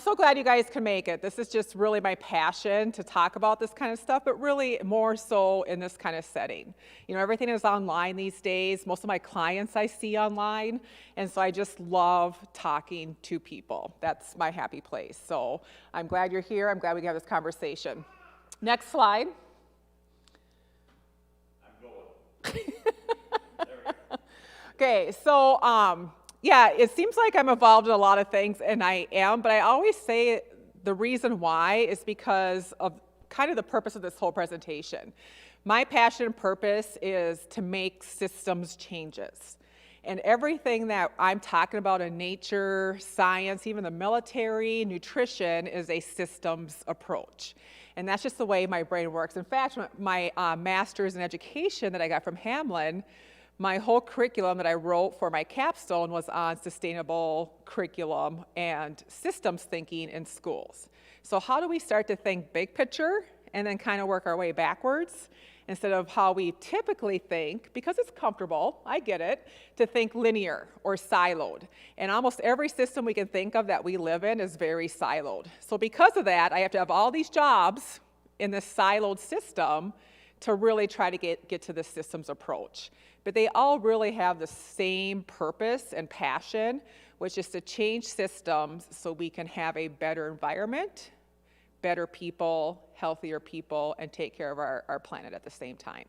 So glad you guys can make it. This is just really my passion to talk about this kind of stuff, but really more so in this kind of setting. You know, everything is online these days. Most of my clients I see online, and so I just love talking to people. That's my happy place. So I'm glad you're here. I'm glad we can have this conversation. Next slide. I'm going. Okay, so yeah, it seems like I'm involved in a lot of things, and I am, but I always say the reason why is because of kind of the purpose of this whole presentation. My passion and purpose is to make systems changes. And everything that I'm talking about in nature, science, even the military, nutrition is a systems approach. And that's just the way my brain works. In fact, my master's in education that I got from Hamlin, my whole curriculum that I wrote for my capstone was on sustainable curriculum and systems thinking in schools. So how do we start to think big picture and then kind of work our way backwards instead of how we typically think, because it's comfortable, I get it, to think linear or siloed. And almost every system we can think of that we live in is very siloed. So because of that, I have to have all these jobs in this siloed system to really try to get to the systems approach. But they all really have the same purpose and passion, which is to change systems so we can have a better environment, better people, healthier people, and take care of our planet at the same time.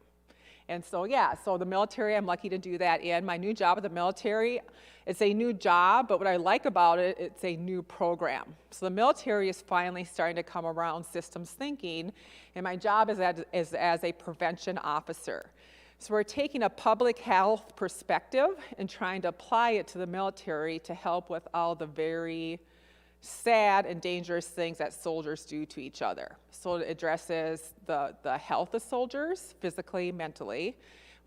And so, yeah, so the military, I'm lucky to do that in. My new job at the military, it's a new job, but what I like about it, it's a new program. So the military is finally starting to come around systems thinking, and my job is as a prevention officer. So we're taking a public health perspective and trying to apply it to the military to help with all the very sad and dangerous things that soldiers do to each other. So it addresses the health of soldiers, physically, mentally.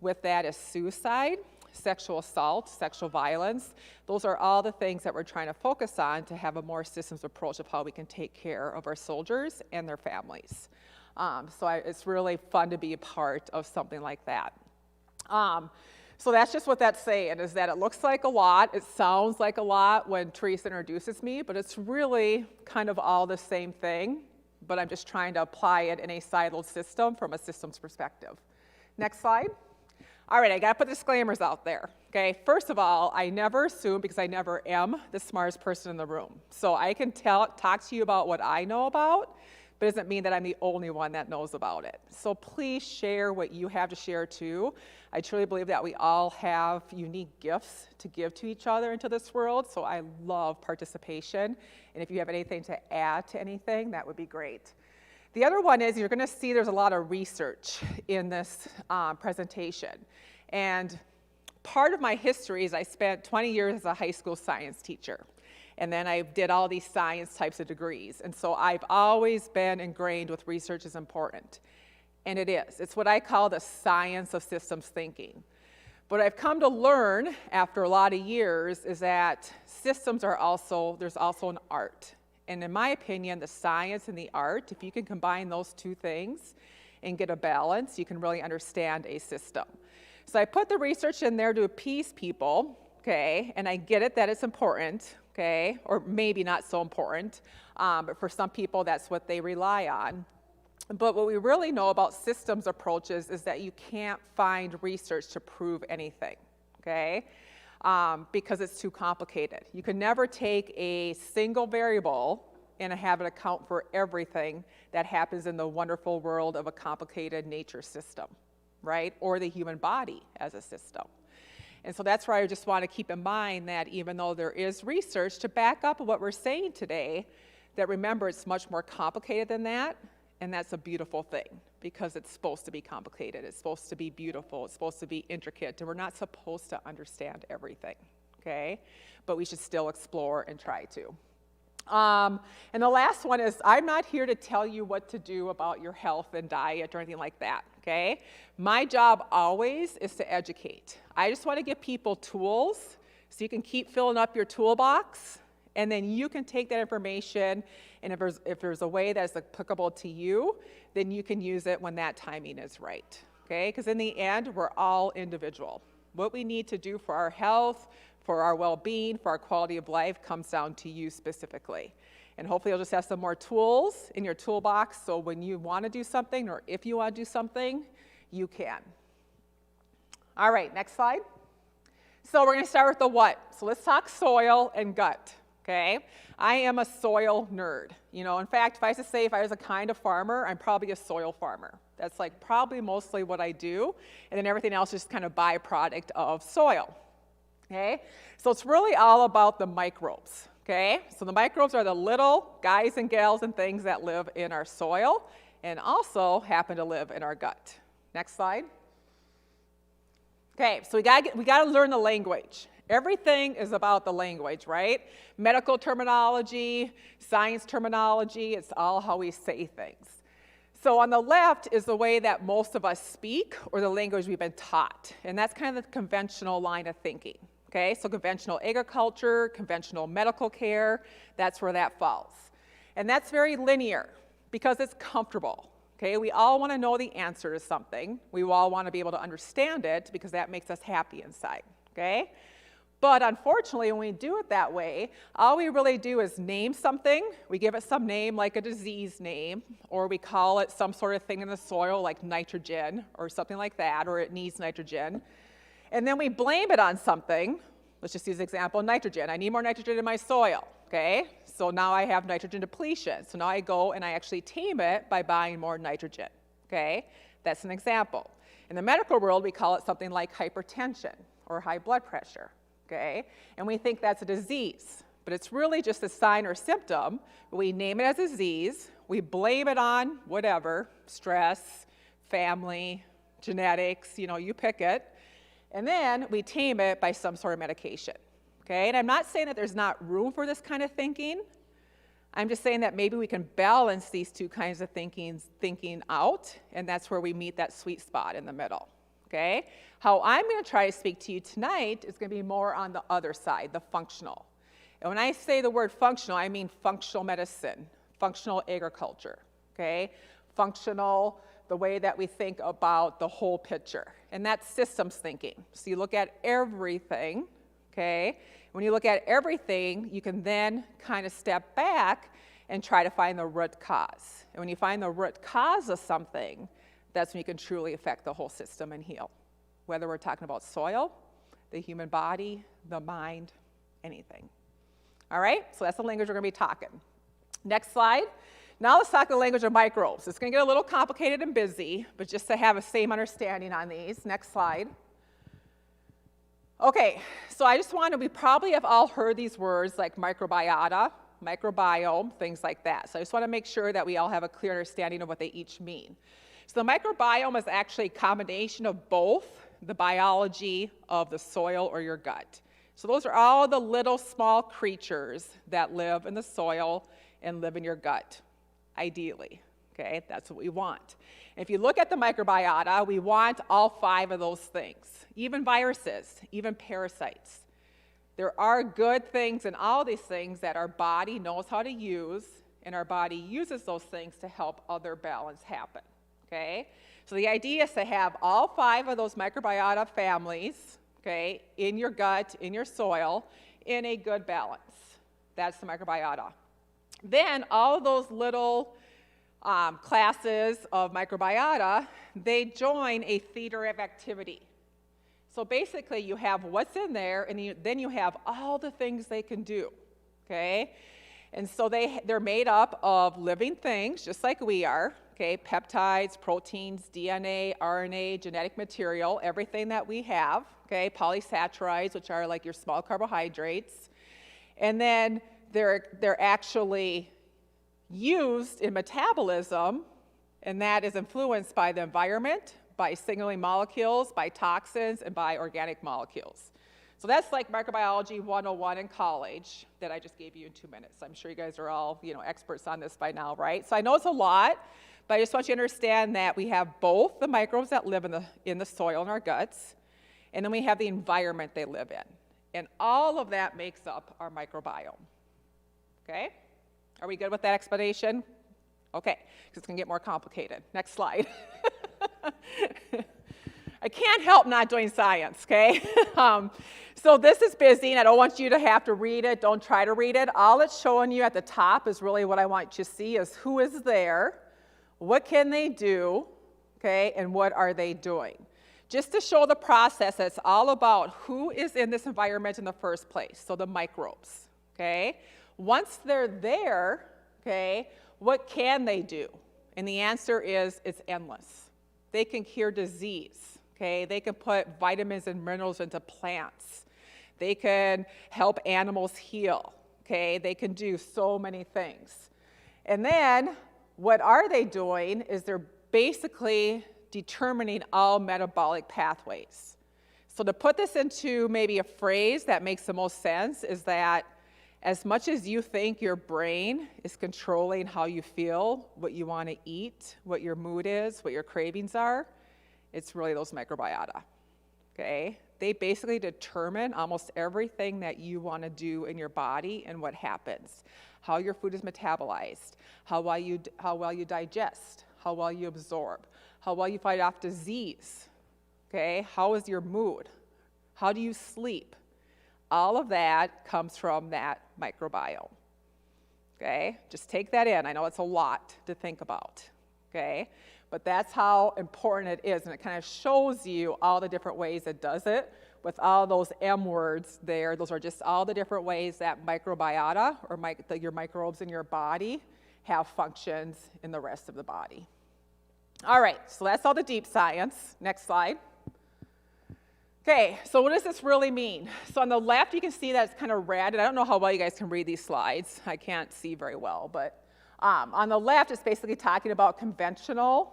With that is suicide, sexual assault, sexual violence. Those are all the things that we're trying to focus on to have a more systems approach of how we can take care of our soldiers and their families. It's really fun to be a part of something like that. So that's just what that's saying, is that it looks like a lot, it sounds like a lot when Teresa introduces me, but it's really kind of all the same thing, but I'm just trying to apply it in a siloed system from a systems perspective. Next slide. All right, I gotta put disclaimers out there, okay? First of all, I never assume, because I never am the smartest person in the room. So I can talk to you about what I know about, but it doesn't mean that I'm the only one that knows about it. So please share what you have to share too. I truly believe that we all have unique gifts to give to each other into this world, so I love participation. And if you have anything to add to anything, that would be great. The other one is you're gonna see there's a lot of research in this presentation. And part of my history is I spent 20 years as a high school science teacher. And then I did all these science types of degrees. And so I've always been ingrained with research is important. And it is. It's what I call the science of systems thinking. What I've come to learn after a lot of years is that systems are also, there's also an art. And in my opinion, the science and the art, if you can combine those two things and get a balance, you can really understand a system. So I put the research in there to appease people, okay? And I get it that it's important. Okay, or maybe not so important, but for some people that's what they rely on. But what we really know about systems approaches is that you can't find research to prove anything, okay, because it's too complicated. You can never take a single variable and have it account for everything that happens in the wonderful world of a complicated nature system, right, or the human body as a system. And so that's why I just want to keep in mind that even though there is research to back up what we're saying today, that remember it's much more complicated than that, and that's a beautiful thing because it's supposed to be complicated, it's supposed to be beautiful, it's supposed to be intricate, and we're not supposed to understand everything, okay? But we should still explore and try to. And the last one is, I'm not here to tell you what to do about your health and diet or anything like that, okay? My job always is to educate. I just want to give people tools so you can keep filling up your toolbox, and then you can take that information, and if there's a way that's applicable to you, then you can use it when that timing is right, okay? Because in the end, we're all individual. What we need to do for our health, for our well-being, for our quality of life comes down to you specifically. And hopefully you'll just have some more tools in your toolbox so when you want to do something or if you want to do something, you can. All right, next slide. So we're going to start with the what. So let's talk soil and gut, okay? I am a soil nerd. You know, in fact, if I was to say if I was a kind of farmer, I'm probably a soil farmer. That's like probably mostly what I do, and then everything else is just kind of byproduct of soil, okay? So it's really all about the microbes, okay? So the microbes are the little guys and gals and things that live in our soil and also happen to live in our gut. Next slide. Okay, so we got to learn the language. Everything is about the language, right? Medical terminology, science terminology, it's all how we say things. So on the left is the way that most of us speak or the language we've been taught. And that's kind of the conventional line of thinking, okay? So conventional agriculture, conventional medical care, that's where that falls. And that's very linear because it's comfortable. Okay, we all want to know the answer to something. We all want to be able to understand it because that makes us happy inside, okay? But unfortunately, when we do it that way, all we really do is name something. We give it some name like a disease name, or we call it some sort of thing in the soil like nitrogen or something like that, or it needs nitrogen. And then we blame it on something. Let's just use the example, nitrogen. I need more nitrogen in my soil, okay? So now I have nitrogen depletion. So now I go and I actually tame it by buying more nitrogen, okay? That's an example. In the medical world, we call it something like hypertension or high blood pressure, okay? And we think that's a disease, but it's really just a sign or symptom. We name it as a disease. We blame it on whatever, stress, family, genetics, you know, you pick it. And then we tame it by some sort of medication. Okay, and I'm not saying that there's not room for this kind of thinking. I'm just saying that maybe we can balance these two kinds of thinking out, and that's where we meet that sweet spot in the middle. Okay, how I'm going to try to speak to you tonight is going to be more on the other side, the functional. And when I say the word functional, I mean functional medicine, functional agriculture. Okay, functional, the way that we think about the whole picture, and that's systems thinking. So you look at everything. Okay, when you look at everything, you can then kind of step back and try to find the root cause. And when you find the root cause of something, that's when you can truly affect the whole system and heal. Whether we're talking about soil, the human body, the mind, anything. All right, so that's the language we're going to be talking. Next slide. Now let's talk the language of microbes. It's going to get a little complicated and busy, but just to have a same understanding on these. Next slide. Okay, so I just we probably have all heard these words like microbiota, microbiome, things like that. So I just want to make sure that we all have a clear understanding of what they each mean. So the microbiome is actually a combination of both the biology of the soil or your gut. So those are all the little small creatures that live in the soil and live in your gut, ideally. Okay, that's what we want. And if you look at the microbiota, we want all 5 of those things, even viruses, even parasites. There are good things in all these things that our body knows how to use, and our body uses those things to help other balance happen, okay? So the idea is to have all 5 of those microbiota families, okay, in your gut, in your soil, in a good balance. That's the microbiota. Then all of those little classes of microbiota, they join a theater of activity. So basically you have what's in there, and then you have all the things they can do, okay? And so they're made up of living things, just like we are, okay? Peptides, proteins, DNA, RNA, genetic material, everything that we have, okay? Polysaccharides, which are like your small carbohydrates. And then they're actually used in metabolism, and that is influenced by the environment, by signaling molecules, by toxins, and by organic molecules. So that's like microbiology 101 in college that I just gave you in 2 minutes. I'm sure you guys are all, experts on this by now, right? So I know it's a lot, but I just want you to understand that we have both the microbes that live in the soil in our guts, and then we have the environment they live in. And all of that makes up our microbiome. Okay? Are we good with that explanation? Okay, because it's going to get more complicated. Next slide. I can't help not doing science, okay? So this is busy, and I don't want you to have to read it. Don't try to read it. All it's showing you at the top is really what I want you to see is who is there, what can they do, okay, and what are they doing. Just to show the process that it's all about who is in this environment in the first place, so the microbes, okay? Once they're there, okay, what can they do? And the answer is it's endless. They can cure disease, okay? They can put vitamins and minerals into plants. They can help animals heal, okay? They can do so many things. And then what are they doing is they're basically determining all metabolic pathways. So to put this into maybe a phrase that makes the most sense is that as much as you think your brain is controlling how you feel, what you want to eat, what your mood is, what your cravings are, it's really those microbiota, okay? They basically determine almost everything that you want to do in your body and what happens, how your food is metabolized, how well you digest, how well you absorb, how well you fight off disease, okay? How is your mood? How do you sleep? All of that comes from that microbiome, okay? Just take that in. I know it's a lot to think about, okay? But that's how important it is, and it kind of shows you all the different ways it does it with all those M words there. Those are just all the different ways that microbiota, or your microbes in your body, have functions in the rest of the body. All right, so that's all the deep science. Next slide. Okay, so what does this really mean? So on the left, you can see that it's kind of red, and I don't know how well you guys can read these slides. I can't see very well, but on the left, it's basically talking about conventional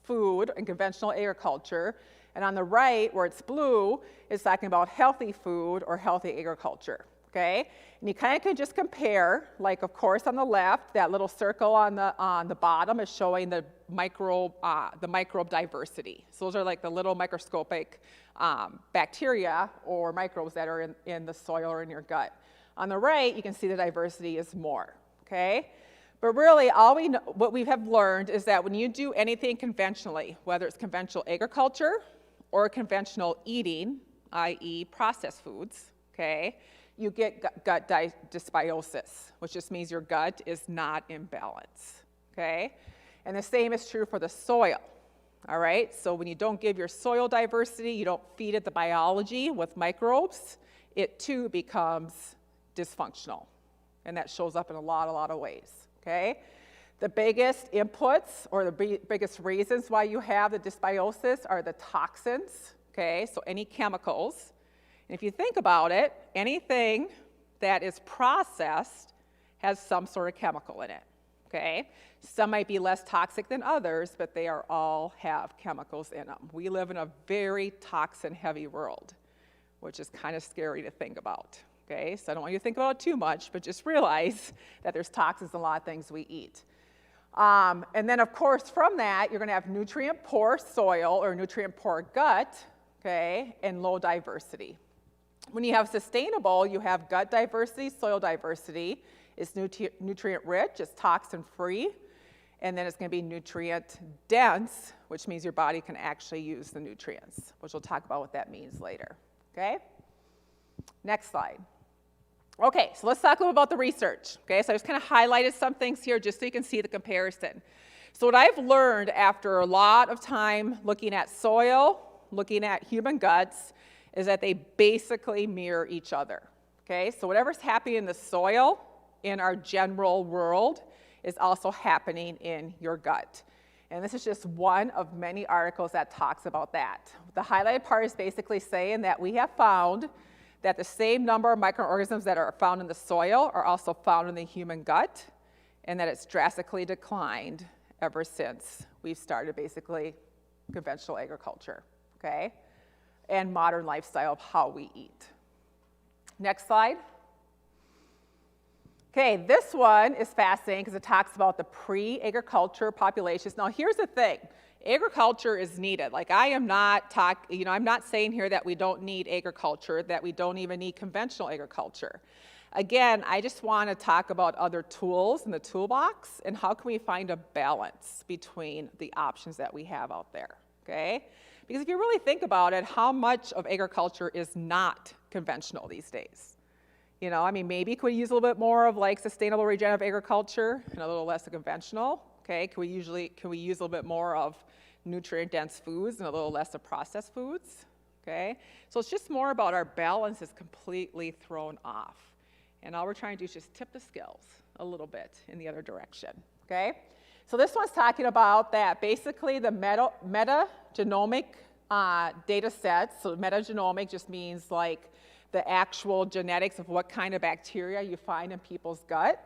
food and conventional agriculture, and on the right, where it's blue, it's talking about healthy food or healthy agriculture, okay? And you kind of can just compare, like, of course, on the left, that little circle on the bottom is showing the microbe diversity. So those are like the little microscopic bacteria or microbes that are in the soil or in your gut. On the right, you can see the diversity is more, okay? But really, what we have learned is that when you do anything conventionally, whether it's conventional agriculture or conventional eating, i.e. processed foods, okay, you get gut dysbiosis, which just means your gut is not in balance, okay? And the same is true for the soil, all right? So when you don't give your soil diversity, you don't feed it the biology with microbes, it too becomes dysfunctional. And that shows up in a lot of ways, okay? The biggest inputs or the biggest reasons why you have the dysbiosis are the toxins, okay? So any chemicals. And if you think about it, anything that is processed has some sort of chemical in it, okay? Some might be less toxic than others, but they all have chemicals in them. We live in a very toxin-heavy world, which is kind of scary to think about, okay? So I don't want you to think about it too much, but just realize that there's toxins in a lot of things we eat. And then, of course, from that, you're going to have nutrient-poor soil or nutrient-poor gut, okay, and low diversity. When you have sustainable, you have gut diversity, soil diversity. It's nutrient-rich, it's toxin-free, and then it's going to be nutrient-dense, which means your body can actually use the nutrients, which we'll talk about what that means later, okay? Next slide. Okay, so let's talk a little about the research, okay? So I just kind of highlighted some things here just so you can see the comparison. So what I've learned after a lot of time looking at soil, looking at human guts, is that they basically mirror each other, okay? So whatever's happening in the soil in our general world is also happening in your gut. And this is just one of many articles that talks about that. The highlighted part is basically saying that we have found that the same number of microorganisms that are found in the soil are also found in the human gut, and that it's drastically declined ever since we've started basically conventional agriculture, okay? And modern lifestyle of how we eat. Next slide. Okay, this one is fascinating because it talks about the pre-agriculture populations. Now, here's the thing. Agriculture is needed. Like, I'm not saying here that we don't need agriculture, that we don't even need conventional agriculture. Again, I just want to talk about other tools in the toolbox and how can we find a balance between the options that we have out there, okay? Because if you really think about it, how much of agriculture is not conventional these days? You know, I mean, maybe could we use a little bit more of like sustainable regenerative agriculture and a little less of conventional? Okay, can we use a little bit more of nutrient-dense foods and a little less of processed foods? Okay, so it's just more about our balance is completely thrown off. And all we're trying to do is just tip the scales a little bit in the other direction, okay? So this one's talking about that basically the metagenomic data sets. So metagenomic just means like the actual genetics of what kind of bacteria you find in people's gut.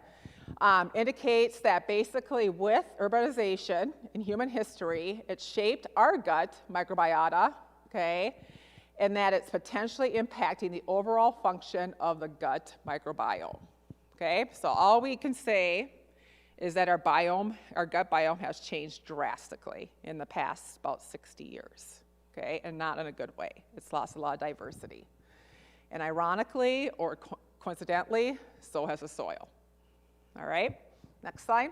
Indicates that basically with urbanization in human history, it shaped our gut microbiota, okay? And that it's potentially impacting the overall function of the gut microbiome, okay? So all we can say is that our gut biome has changed drastically in the past about 60 years, okay? And not in a good way. It's lost a lot of diversity. And ironically, or coincidentally, so has the soil. All right, next slide.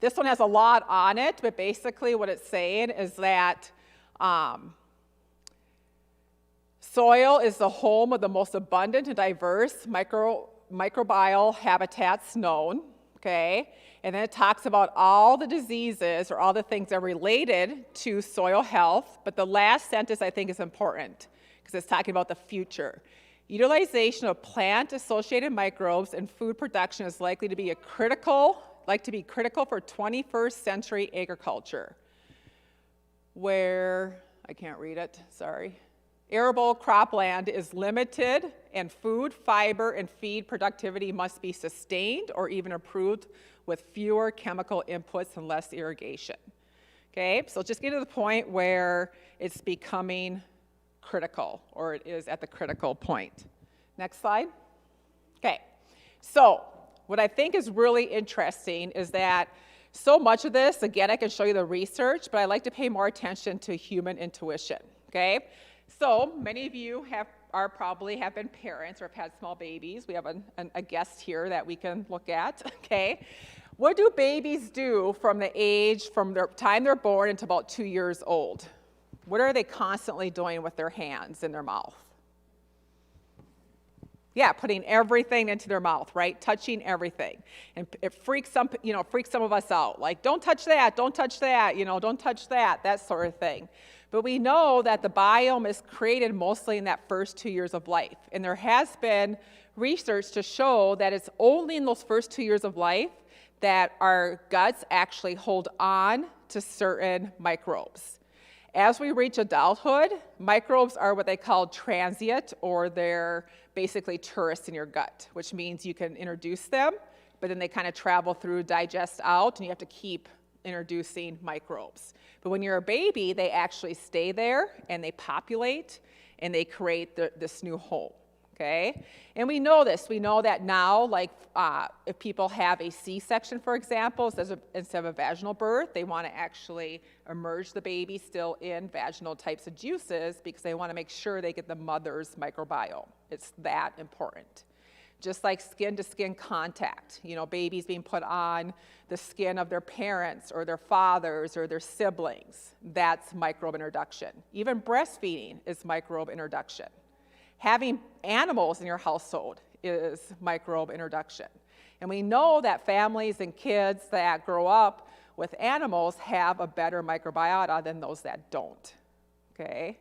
This one has a lot on it, but basically what it's saying is that soil is the home of the most abundant and diverse microbial habitats known, okay? And then it talks about all the diseases or all the things that are related to soil health, but the last sentence I think is important because it's talking about the future. Utilization of plant-associated microbes in food production is likely to be critical for 21st century agriculture, where, I can't read it, sorry. Arable cropland is limited, and food, fiber, and feed productivity must be sustained or even improved with fewer chemical inputs and less irrigation. Okay, so just get to the point where it's becoming critical, or it is at the critical point. Next slide. Okay, so what I think is really interesting is that so much of this, again, I can show you the research, but I like to pay more attention to human intuition, okay? So many of you probably have been parents or have had small babies. We have a guest here that we can look at, okay? What do babies do from the time they're born until about 2 years old? What are they constantly doing with their hands in their mouth? Yeah, putting everything into their mouth, right? Touching everything. And it freaks some of us out. Like, don't touch that, don't touch that, don't touch that, that sort of thing. But we know that the biome is created mostly in that first 2 years of life. And there has been research to show that it's only in those first 2 years of life that our guts actually hold on to certain microbes. As we reach adulthood, microbes are what they call transient, or they're basically tourists in your gut, which means you can introduce them, but then they kind of travel through, digest out, and you have to keep introducing microbes. But when you're a baby, they actually stay there, and they populate, and they create this new home, okay? And we know this. We know that now, like if people have a C-section, for example, instead of a vaginal birth, they want to actually immerse the baby still in vaginal types of juices because they want to make sure they get the mother's microbiome. It's that important. Just like skin-to-skin contact, babies being put on the skin of their parents or their fathers or their siblings, that's microbe introduction. Even breastfeeding is microbe introduction. Having animals in your household is microbe introduction. And we know that families and kids that grow up with animals have a better microbiota than those that don't, okay?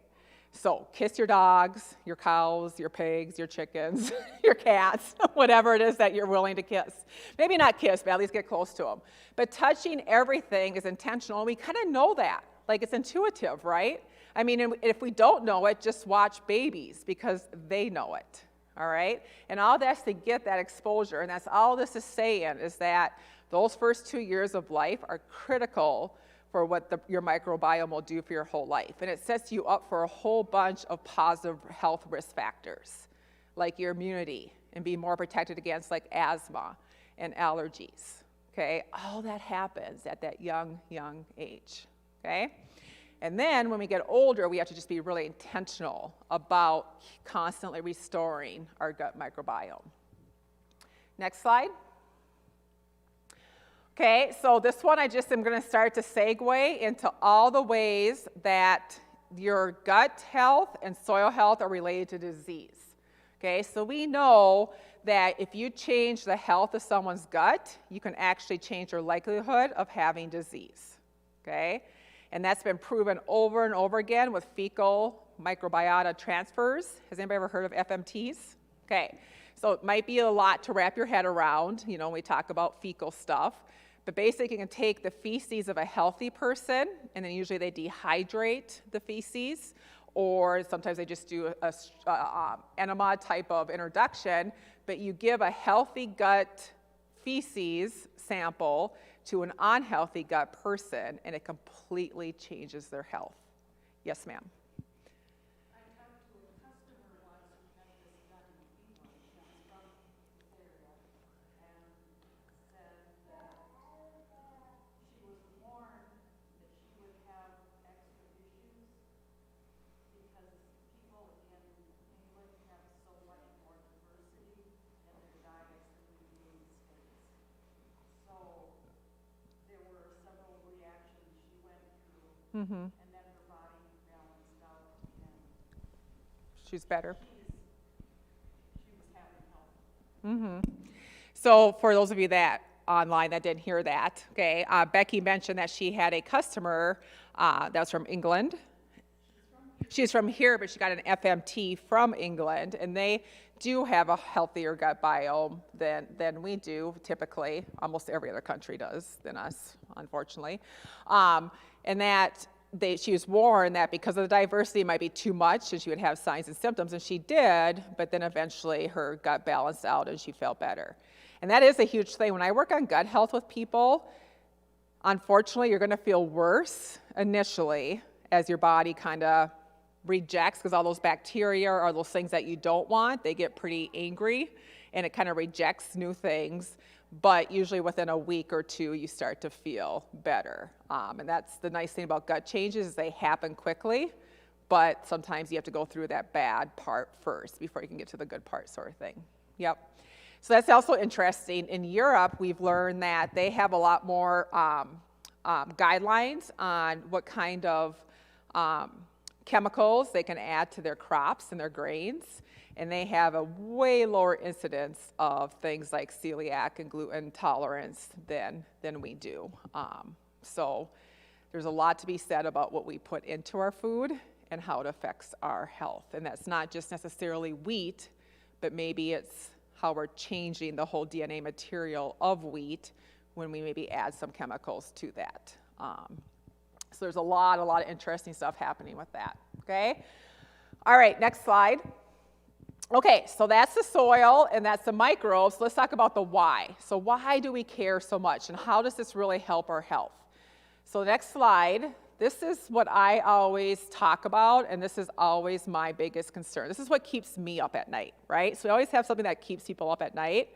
So kiss your dogs, your cows, your pigs, your chickens, your cats, whatever it is that you're willing to kiss. Maybe not kiss, but at least get close to them. But touching everything is intentional, and we kind of know that. Like, it's intuitive, right? I mean, if we don't know it, just watch babies because they know it, all right? And all that's to get that exposure, and that's all this is saying is that those first 2 years of life are critical for what your microbiome will do for your whole life. And it sets you up for a whole bunch of positive health risk factors, like your immunity and being more protected against like asthma and allergies, okay? All that happens at that young age, okay? And then when we get older, we have to just be really intentional about constantly restoring our gut microbiome. Next slide. Okay, so this one I just am going to start to segue into all the ways that your gut health and soil health are related to disease. Okay, so we know that if you change the health of someone's gut, you can actually change their likelihood of having disease. Okay, and that's been proven over and over again with fecal microbiota transfers. Has anybody ever heard of FMTs? Okay, so it might be a lot to wrap your head around, when we talk about fecal stuff. But basically, you can take the feces of a healthy person, and then usually they dehydrate the feces, or sometimes they just do a enema type of introduction, but you give a healthy gut feces sample to an unhealthy gut person, and it completely changes their health. Yes, ma'am. Mm-hmm. And then her body balanced out, and she's better. She was having health. Mm-hmm. So for those of you that online that didn't hear that, okay, Becky mentioned that she had a customer that's from England. She's from here, but she got an FMT from England, and they do have a healthier gut biome than we do typically. Almost every other country does than us, unfortunately. And that she was warned that because of the diversity, it might be too much, and she would have signs and symptoms, and she did, but then eventually her gut balanced out and she felt better. And that is a huge thing. When I work on gut health with people, unfortunately, you're going to feel worse initially as your body kind of rejects, because all those bacteria are those things that you don't want. They get pretty angry, and it kind of rejects new things. But usually within a week or two, you start to feel better. And that's the nice thing about gut changes, is they happen quickly, but sometimes you have to go through that bad part first before you can get to the good part, sort of thing. Yep. So that's also interesting. In Europe, we've learned that they have a lot more guidelines on what kind of chemicals they can add to their crops and their grains. And they have a way lower incidence of things like celiac and gluten intolerance than we do. So there's a lot to be said about what we put into our food and how it affects our health. And that's not just necessarily wheat, but maybe it's how we're changing the whole DNA material of wheat when we maybe add some chemicals to that. So there's a lot of interesting stuff happening with that, okay? All right, next slide. Okay, so that's the soil and that's the microbes. Let's talk about the why. So why do we care so much, and how does this really help our health? So the next slide, this is what I always talk about, and this is always my biggest concern. This is what keeps me up at night, right? So we always have something that keeps people up at night.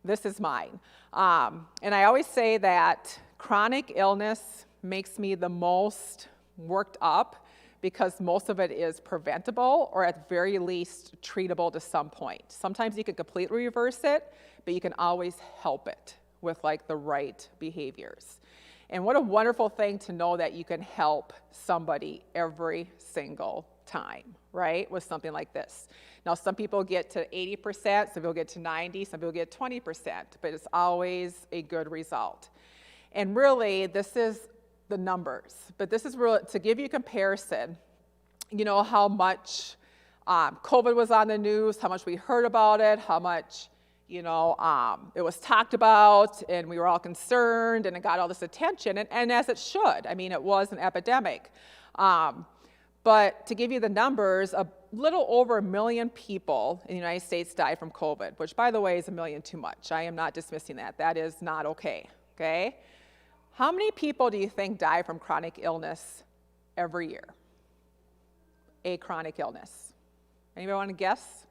This is mine. And I always say that chronic illness makes me the most worked up, because most of it is preventable, or at the very least treatable to some point. Sometimes you can completely reverse it, but you can always help it with like the right behaviors. And what a wonderful thing to know that you can help somebody every single time, right? With something like this. Now, some people get to 80%, some people get to 90%, some people get 20%, but it's always a good result. And really, this is the numbers, but this is real to give you a comparison. You know how much COVID was on the news, how much we heard about it, how much it was talked about, and we were all concerned, and it got all this attention, and as it should. I mean, it was an epidemic. But to give you the numbers, a little over 1 million people in the United States died from COVID, which, by the way, is 1 million too much. I am not dismissing that. That is not okay, okay? How many people do you think die from chronic illness every year? A chronic illness. Anybody want to guess?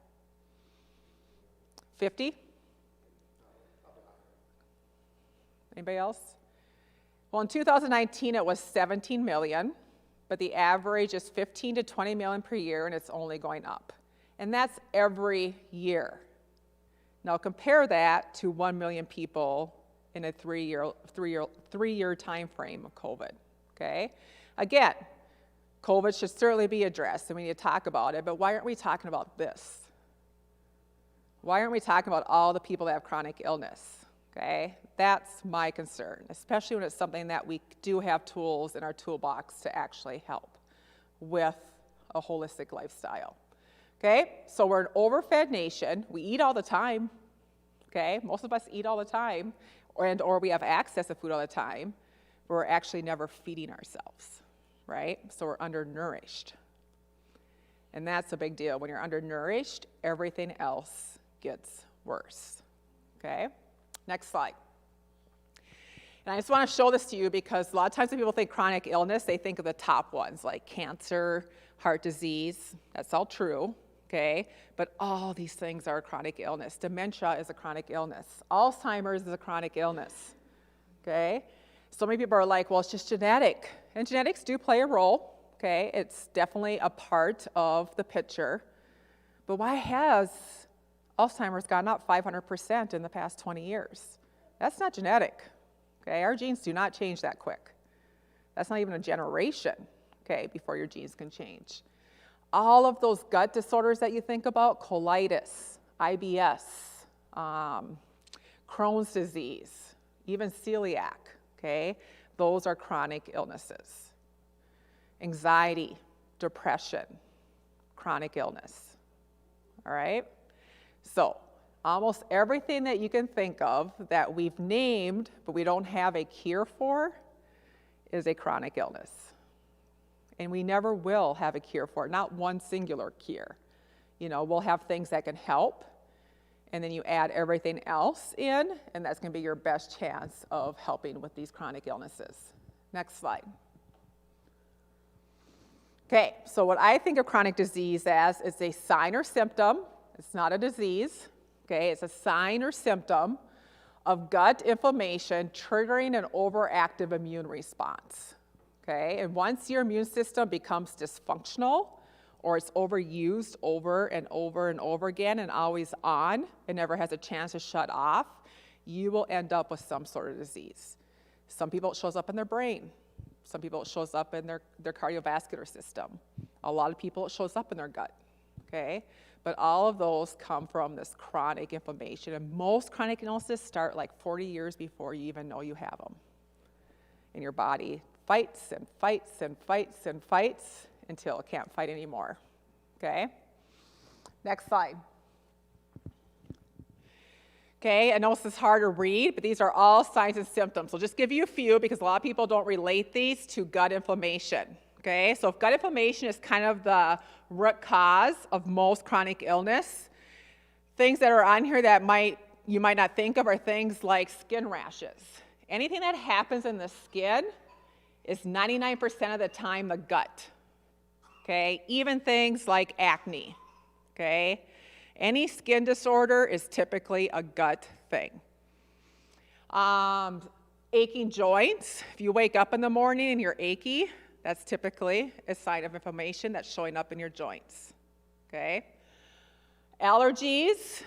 50? Anybody else? Well, in 2019, it was 17 million, but the average is 15 to 20 million per year, and it's only going up. And that's every year. Now compare that to 1 million people in a three-year time frame of COVID, okay? Again, COVID should certainly be addressed, and we need to talk about it, but why aren't we talking about this? Why aren't we talking about all the people that have chronic illness, okay? That's my concern, especially when it's something that we do have tools in our toolbox to actually help with a holistic lifestyle, okay? So we're an overfed nation. We eat all the time, okay? Most of us eat all the time, or we have access to food all the time, but we're actually never feeding ourselves, right? So we're undernourished. And that's a big deal. When you're undernourished, everything else gets worse, okay? Next slide. And I just want to show this to you because a lot of times when people think chronic illness, they think of the top ones like cancer, heart disease. That's all true, okay? But all these things are a chronic illness. Dementia is a chronic illness. Alzheimer's is a chronic illness, okay? So many people are like, well, it's just genetic. And genetics do play a role, okay? It's definitely a part of the picture. But why has Alzheimer's gone up 500% in the past 20 years? That's not genetic, okay? Our genes do not change that quick. That's not even a generation, okay, before your genes can change. All of those gut disorders that you think about, colitis, IBS, Crohn's disease, even celiac, okay? Those are chronic illnesses. Anxiety, depression, chronic illness, all right? So almost everything that you can think of that we've named but we don't have a cure for is a chronic illness. And we never will have a cure for it, not one singular cure. You know, we'll have things that can help, and then you add everything else in, and that's going to be your best chance of helping with these chronic illnesses. Next slide. Okay, so what I think of chronic disease as is a sign or symptom. It's not a disease, okay? It's a sign or symptom of gut inflammation triggering an overactive immune response, okay? And once your immune system becomes dysfunctional or it's overused over and over and over again and always on, it never has a chance to shut off, you will end up with some sort of disease. Some people it shows up in their brain. Some people it shows up in their cardiovascular system. A lot of people it shows up in their gut, okay? But all of those come from this chronic inflammation. And most chronic illnesses start like 40 years before you even know you have them. And your body fights and fights and fights and fights until it can't fight anymore, okay? Next slide. Okay, I know this is hard to read, but these are all signs and symptoms. I'll just give you a few because a lot of people don't relate these to gut inflammation. Okay, so if gut inflammation is kind of the root cause of most chronic illness, things that are on here that you might not think of are things like skin rashes. Anything that happens in the skin is 99% of the time the gut. Okay, even things like acne. Okay, any skin disorder is typically a gut thing. Aching joints. If you wake up in the morning and you're achy, that's typically a sign of inflammation that's showing up in your joints, okay? Allergies,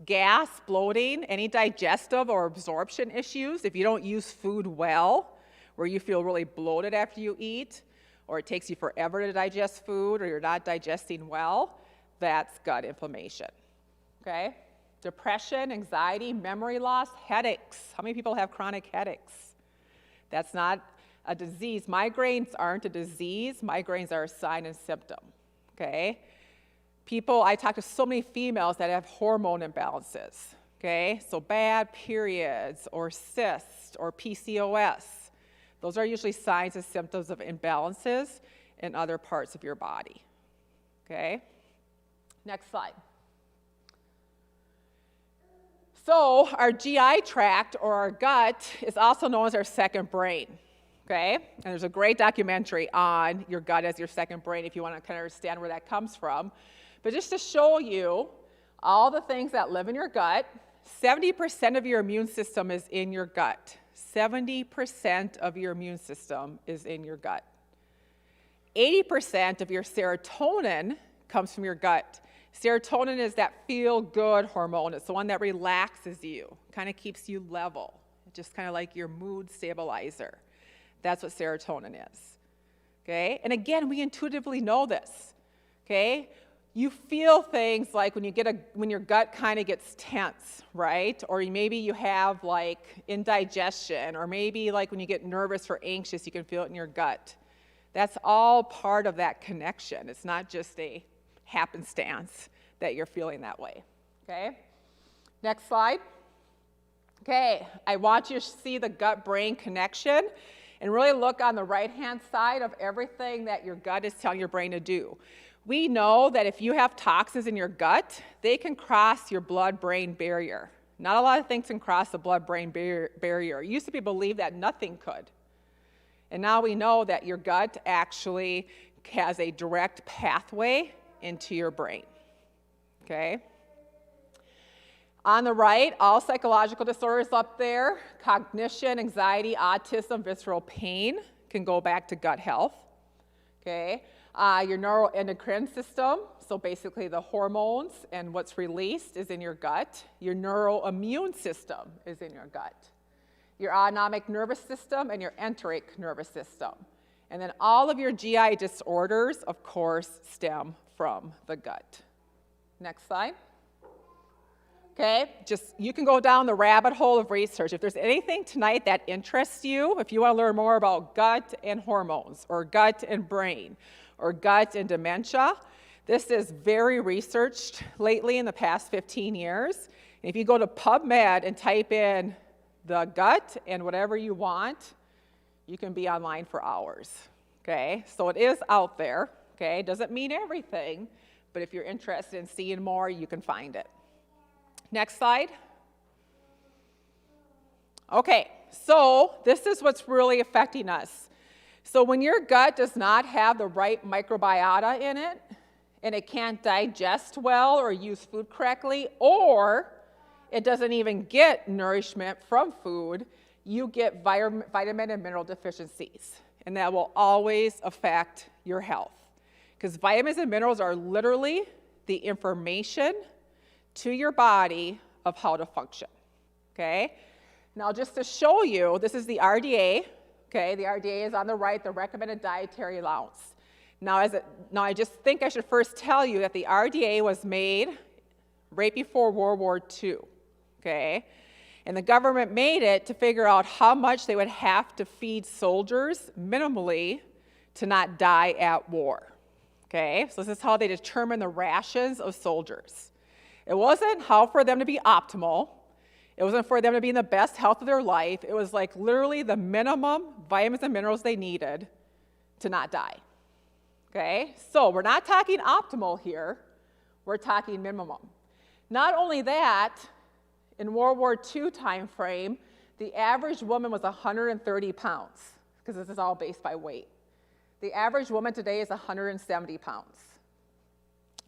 gas, bloating, any digestive or absorption issues. If you don't use food well, where you feel really bloated after you eat, or it takes you forever to digest food, or you're not digesting well, that's gut inflammation, okay? Depression, anxiety, memory loss, headaches. How many people have chronic headaches? That's not a disease. Migraines aren't a disease. Migraines are a sign and symptom, okay? I talk to so many females that have hormone imbalances, okay? So bad periods or cysts or PCOS. Those are usually signs and symptoms of imbalances in other parts of your body, okay? Next slide. So our GI tract or our gut is also known as our second brain. Okay, and there's a great documentary on your gut as your second brain if you want to kind of understand where that comes from. But just to show you all the things that live in your gut, 70% of your immune system is in your gut. 70% of your immune system is in your gut. 80% of your serotonin comes from your gut. Serotonin is that feel-good hormone. It's the one that relaxes you, kind of keeps you level, just kind of like your mood stabilizer. That's what serotonin is, okay? And again, we intuitively know this, okay? You feel things like when your gut kind of gets tense, right? Or maybe you have like indigestion, or maybe like when you get nervous or anxious, you can feel it in your gut. That's all part of that connection. It's not just a happenstance that you're feeling that way, okay? Next slide. Okay, I want you to see the gut-brain connection and really look on the right-hand side of everything that your gut is telling your brain to do. We know that if you have toxins in your gut, they can cross your blood-brain barrier. Not a lot of things can cross the blood-brain barrier. It used to be believed that nothing could. And now we know that your gut actually has a direct pathway into your brain, okay? On the right, all psychological disorders up there, cognition, anxiety, autism, visceral pain can go back to gut health, okay? Your neuroendocrine system, so basically the hormones and what's released is in your gut. Your neuroimmune system is in your gut. Your autonomic nervous system and your enteric nervous system. And then all of your GI disorders, of course, stem from the gut. Next slide. Okay, you can go down the rabbit hole of research. If there's anything tonight that interests you, if you want to learn more about gut and hormones, or gut and brain, or gut and dementia, this is very researched lately in the past 15 years. And if you go to PubMed and type in the gut and whatever you want, you can be online for hours, okay? So it is out there, okay? Doesn't mean everything, but if you're interested in seeing more, you can find it. Next slide. Okay, so this is what's really affecting us. So when your gut does not have the right microbiota in it, and it can't digest well or use food correctly, or it doesn't even get nourishment from food, you get vitamin and mineral deficiencies. And that will always affect your health. Because vitamins and minerals are literally the information to your body of how to function, okay? Now, just to show you, this is the RDA, okay? The RDA is on the right, the recommended dietary allowance. Now, I just think I should first tell you that the RDA was made right before World War II, okay? And the government made it to figure out how much they would have to feed soldiers minimally to not die at war, okay? So this is how they determine the rations of soldiers. It wasn't how for them to be optimal. It wasn't for them to be in the best health of their life. It was like literally the minimum vitamins and minerals they needed to not die, okay? So we're not talking optimal here. We're talking minimum. Not only that, in World War II time frame, the average woman was 130 pounds, because this is all based by weight. The average woman today is 170 pounds.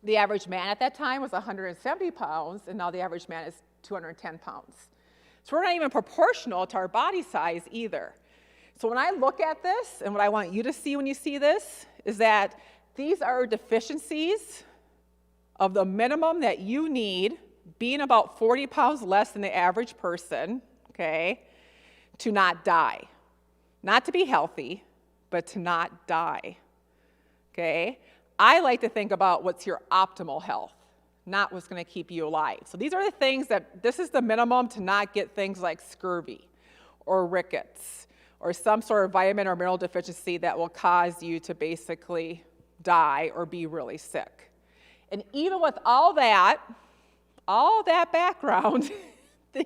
The average man at that time was 170 pounds, and now the average man is 210 pounds. So we're not even proportional to our body size either. So when I look at this, and what I want you to see when you see this, is that these are deficiencies of the minimum that you need, being about 40 pounds less than the average person, okay, to not die. Not to be healthy, but to not die, okay? I like to think about what's your optimal health, not what's going to keep you alive. So these are the things this is the minimum to not get things like scurvy or rickets or some sort of vitamin or mineral deficiency that will cause you to basically die or be really sick. And even with all that background,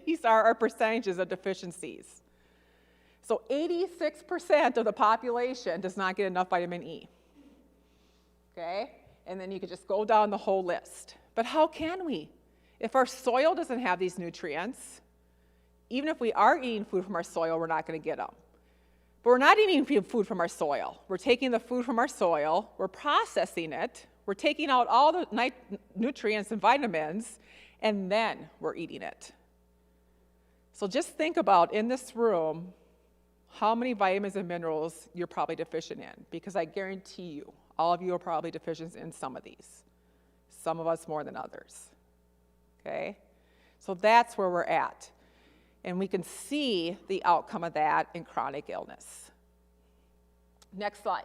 these are our percentages of deficiencies. So 86% of the population does not get enough vitamin E. Okay? And then you could just go down the whole list. But how can we? If our soil doesn't have these nutrients, even if we are eating food from our soil, we're not going to get them. But we're not eating food from our soil. We're taking the food from our soil, we're processing it, we're taking out all the nutrients and vitamins, and then we're eating it. So just think about, in this room, how many vitamins and minerals you're probably deficient in, because I guarantee you, all of you are probably deficient in some of these. some of us more than others, okay? So that's where we're at. And we can see the outcome of that in chronic illness. Next slide.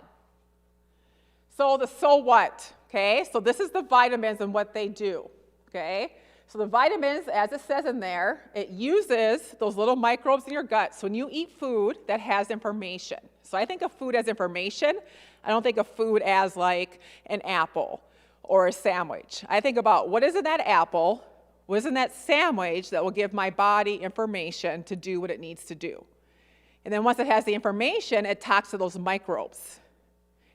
So what, okay? So this is the vitamins and what they do, okay? So the vitamins, as it says in there, it uses those little microbes in your gut. So when you eat food that has information, so I think of food as information. I don't think of food as like an apple or a sandwich. I think about what is in that apple, what is in that sandwich that will give my body information to do what it needs to do. And then once it has the information, it talks to those microbes.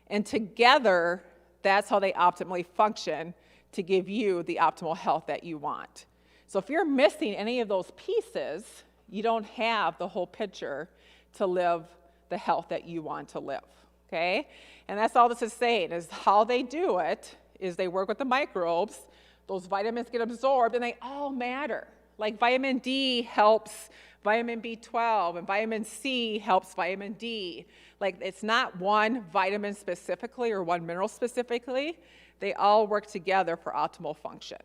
And together, that's how they optimally function to give you the optimal health that you want. So if you're missing any of those pieces, you don't have the whole picture to live the health that you want to live, okay? And that's all this is saying, is how they do it is they work with the microbes, those vitamins get absorbed, and they all matter. Like vitamin D helps vitamin B12, and vitamin C helps vitamin D. Like it's not one vitamin specifically or one mineral specifically. They all work together for optimal function,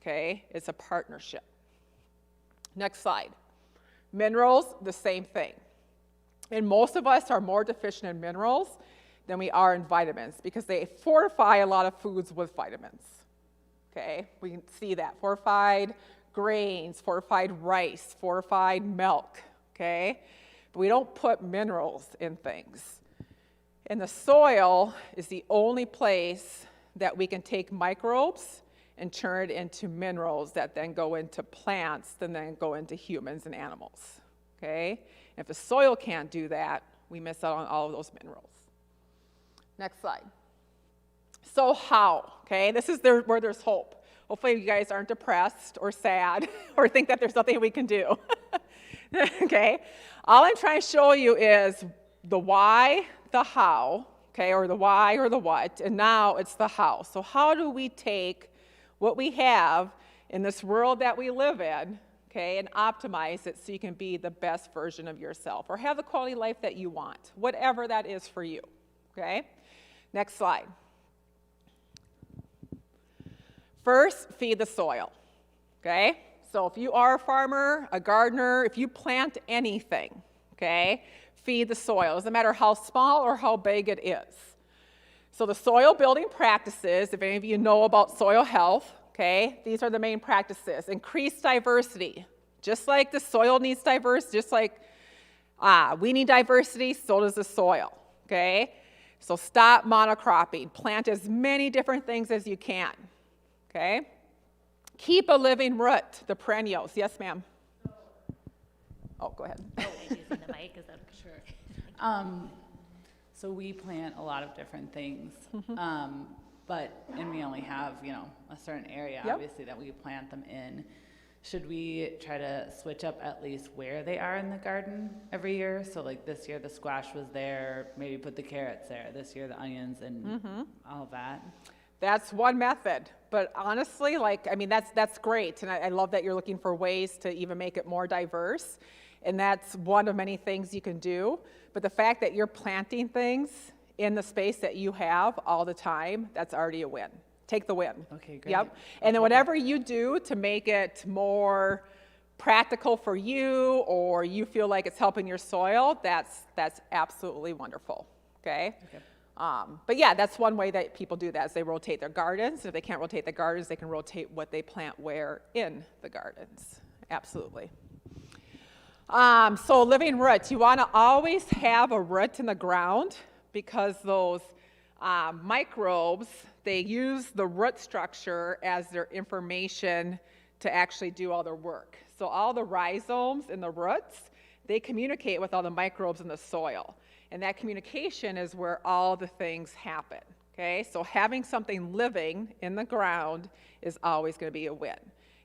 okay? It's a partnership. Next slide. Minerals, the same thing. And most of us are more deficient in minerals than we are in vitamins because they fortify a lot of foods with vitamins, okay? We can see that. Fortified grains, fortified rice, fortified milk, okay? But we don't put minerals in things. And the soil is the only place that we can take microbes and turn it into minerals that then go into plants and then go into humans and animals, okay? If the soil can't do that, we miss out on all of those minerals. Next slide. So how, okay? This is where there's hope. Hopefully you guys aren't depressed or sad or think that there's nothing we can do, okay? All I'm trying to show you is the why, the how, okay, or the why or the what, and now it's the how. So how do we take what we have in this world that we live in, okay, and optimize it so you can be the best version of yourself or have the quality of life that you want, whatever that is for you, okay? Next slide. First, feed the soil, okay? So if you are a farmer, a gardener, if you plant anything, okay, feed the soil. It doesn't matter how small or how big it is. So the soil building practices, if any of you know about soil health, okay, these are the main practices. Increase diversity. Just like the soil needs diversity, just like we need diversity, so does the soil, okay? So stop monocropping. Plant as many different things as you can, okay? Keep a living root, the perennials. Yes, ma'am? Oh, go ahead. Oh, using the mic, is that sure? So we plant a lot of different things, and we only have, a certain area, Yep. obviously, that we plant them in. Should we try to switch up at least where they are in the garden every year? So like this year the squash was there, maybe put the carrots there. This year the onions and all of that. That's one method, but honestly, that's great, and I love that you're looking for ways to even make it more diverse, and that's one of many things you can do, but the fact that you're planting things in the space that you have all the time, that's already a win. Take the win. Okay, great. Yep, and then whatever you do to make it more practical for you, or you feel like it's helping your soil, that's absolutely wonderful, okay? But yeah, that's one way that people do that, is they rotate their gardens. If they can't rotate the gardens, they can rotate what they plant where in the gardens. Absolutely. So living roots, you want to always have a root in the ground because those microbes, they use the root structure as their information to actually do all their work. So all the rhizomes in the roots, they communicate with all the microbes in the soil. And that communication is where all the things happen, okay? So having something living in the ground is always going to be a win.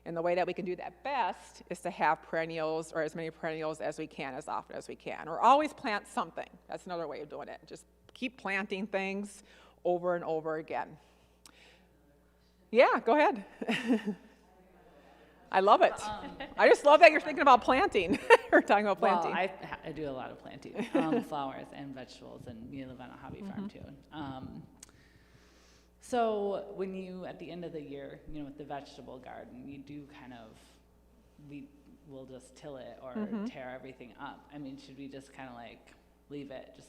And the way that we can do that best is to have perennials, or as many perennials as we can, as often as we can. Or always plant something. That's another way of doing it. Just keep planting things over and over again. Yeah, go ahead. I love it. I just love that you're thinking about planting. We're talking about planting. Well, I do a lot of planting, flowers and vegetables, and we live on a hobby farm too. So when you, at the end of the year, you know, with the vegetable garden, you do kind of, we'll just till it or tear everything up. I mean, should we just kind of like leave it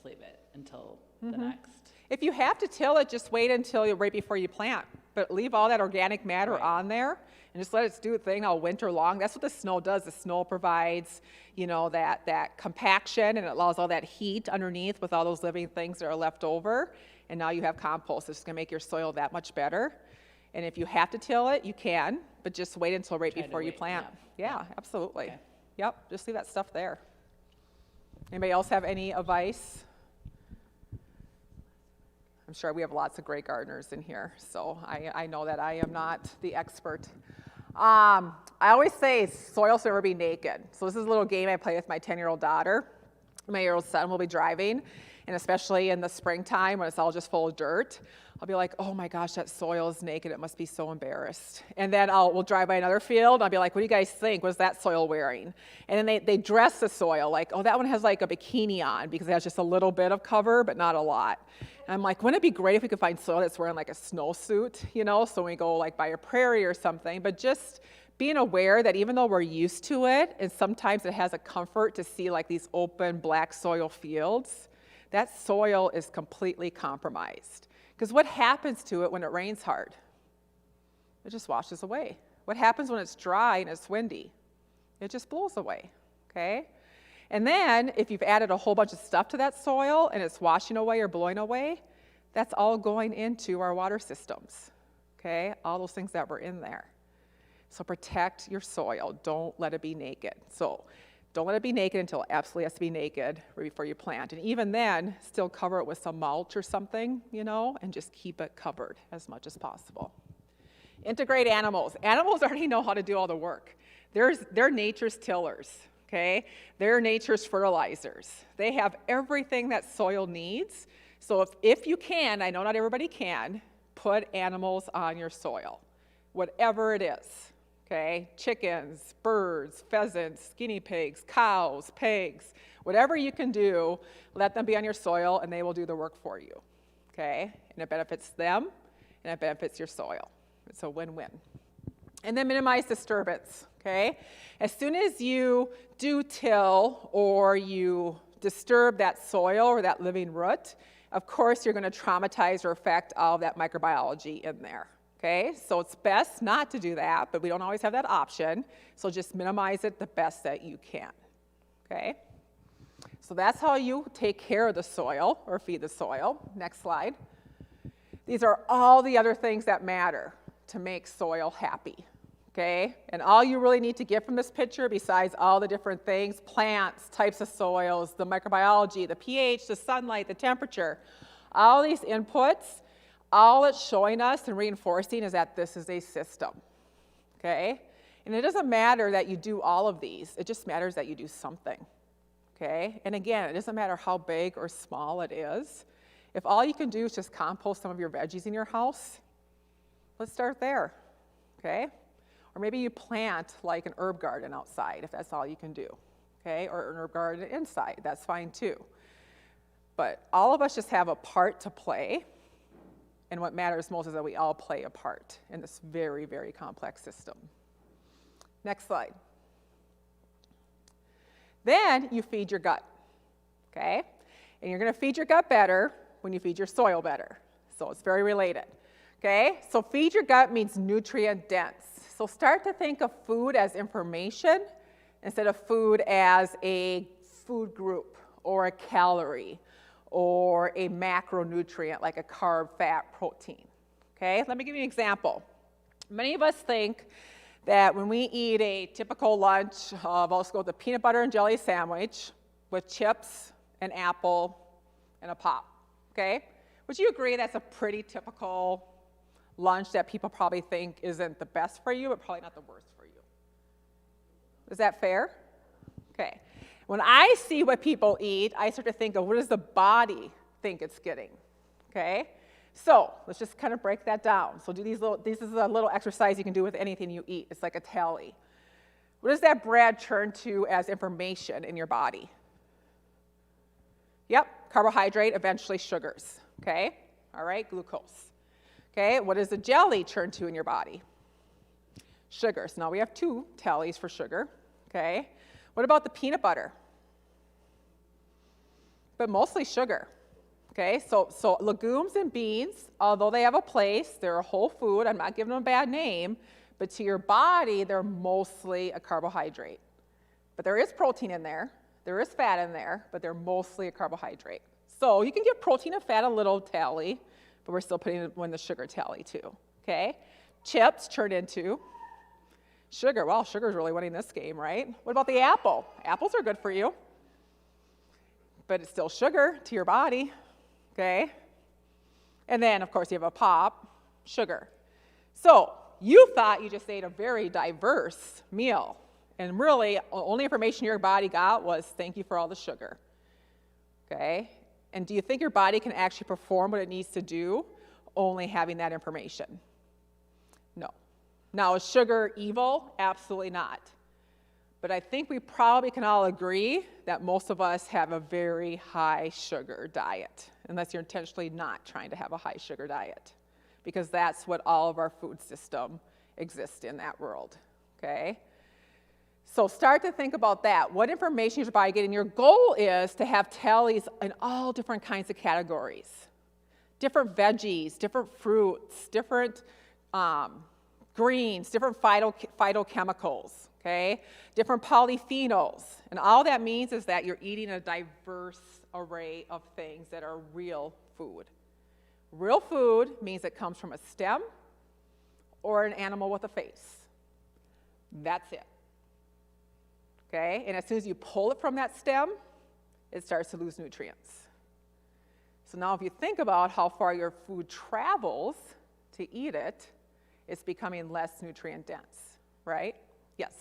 until the next? If you have to till it, just wait until right before you plant. But leave all that organic matter on there and just let it do its thing all winter long. That's what the snow does. The snow provides, you know, that compaction, and it allows all that heat underneath with all those living things that are left over. And now you have compost. It's going to make your soil that much better. And if you have to till it, you can, but just wait until right before you plant. Yeah, absolutely. Okay. Yep, just leave that stuff there. Anybody else have any advice? I'm sure we have lots of great gardeners in here, so I know that I am not the expert. I always say soil should never be naked. So this is a little game I play with my 10-year-old daughter. My 8-year-old son will be driving, and especially in the springtime when it's all just full of dirt, I'll be like, oh my gosh, that soil is naked. It must be so embarrassed. And then we'll drive by another field, and I'll be like, what do you guys think? What's that soil wearing? And then they dress the soil like, oh, that one has like a bikini on because it has just a little bit of cover, but not a lot. And I'm like, wouldn't it be great if we could find soil that's wearing like a snowsuit, you know, so when we go like by a prairie or something, but just being aware that even though we're used to it, and sometimes it has a comfort to see like these open black soil fields, that soil is completely compromised. Because what happens to it when it rains hard? It just washes away. What happens when it's dry and it's windy? It just blows away, okay? And then if you've added a whole bunch of stuff to that soil and it's washing away or blowing away, that's all going into our water systems, okay? All those things that were in there. So protect your soil. Don't let it be naked. So don't let it be naked until it absolutely has to be naked right before you plant. And even then, still cover it with some mulch or something, you know, and just keep it covered as much as possible. Integrate animals. Animals already know how to do all the work. They're nature's tillers, okay? They're nature's fertilizers. They have everything that soil needs. So if you can, I know not everybody can, put animals on your soil, whatever it is. Okay, chickens, birds, pheasants, guinea pigs, cows, pigs, whatever you can do, let them be on your soil and they will do the work for you. Okay, and it benefits them and it benefits your soil. It's a win-win. And then minimize disturbance. Okay, as soon as you do till or you disturb that soil or that living root, of course you're going to traumatize or affect all of that microbiology in there. Okay, so it's best not to do that, but we don't always have that option. So just minimize it the best that you can. Okay, so that's how you take care of the soil or feed the soil. Next slide. These are all the other things that matter to make soil happy. Okay, and all you really need to get from this picture, besides all the different things, plants, types of soils, the microbiology, the pH, the sunlight, the temperature, all these inputs, all it's showing us and reinforcing is that this is a system, okay? And it doesn't matter that you do all of these. It just matters that you do something, okay? And again, it doesn't matter how big or small it is. If all you can do is just compost some of your veggies in your house, let's start there, okay? Or maybe you plant like an herb garden outside if that's all you can do, okay? Or an herb garden inside, that's fine too. But all of us just have a part to play. And what matters most is that we all play a part in this very, very complex system. Next slide. Then you feed your gut, okay? And you're going to feed your gut better when you feed your soil better. So it's very related, okay? So feed your gut means nutrient dense. So start to think of food as information instead of food as a food group or a calorie or a macronutrient like a carb, fat, protein, okay? Let me give you an example. Many of us think that when we eat a typical lunch of, let's go with a peanut butter and jelly sandwich with chips, an apple, and a pop, okay? Would you agree that's a pretty typical lunch that people probably think isn't the best for you, but probably not the worst for you? Is that fair? Okay. When I see what people eat, I start to think of what does the body think it's getting, okay? So let's just kind of break that down. So this is a little exercise you can do with anything you eat. It's like a tally. What does that bread turn to as information in your body? Yep, carbohydrate, eventually sugars, okay? All right, glucose. Okay, what does the jelly turn to in your body? Sugar. So now we have 2 tallies for sugar. Okay, what about the peanut butter? But mostly sugar. Okay, so legumes and beans, although they have a place, they're a whole food. I'm not giving them a bad name, but to your body, they're mostly a carbohydrate. But there is protein in there, there is fat in there, but they're mostly a carbohydrate. So you can give protein and fat a little tally, but we're still putting it in the sugar tally too. Okay, chips turn into sugar. Well, sugar is really winning this game, right? What about the apple? Apples are good for you, but it's still sugar to your body. Okay, and then of course you have a pop, sugar. So you thought you just ate a very diverse meal, and really the only information your body got was thank you for all the sugar. Okay, and do you think your body can actually perform what it needs to do only having that information? No. Now, is sugar evil? Absolutely not. But I think we probably can all agree that most of us have a very high sugar diet, unless you're intentionally not trying to have a high sugar diet, because that's what all of our food system exists in that world, okay? So start to think about that. What information is your body getting? Your goal is to have tallies in all different kinds of categories. Different veggies, different fruits, different greens, different phytochemicals, okay? Different polyphenols. And all that means is that you're eating a diverse array of things that are real food. Real food means it comes from a stem or an animal with a face. That's it. Okay? And as soon as you pull it from that stem, it starts to lose nutrients. So now if you think about how far your food travels to eat it, it's becoming less nutrient dense, right? Yes?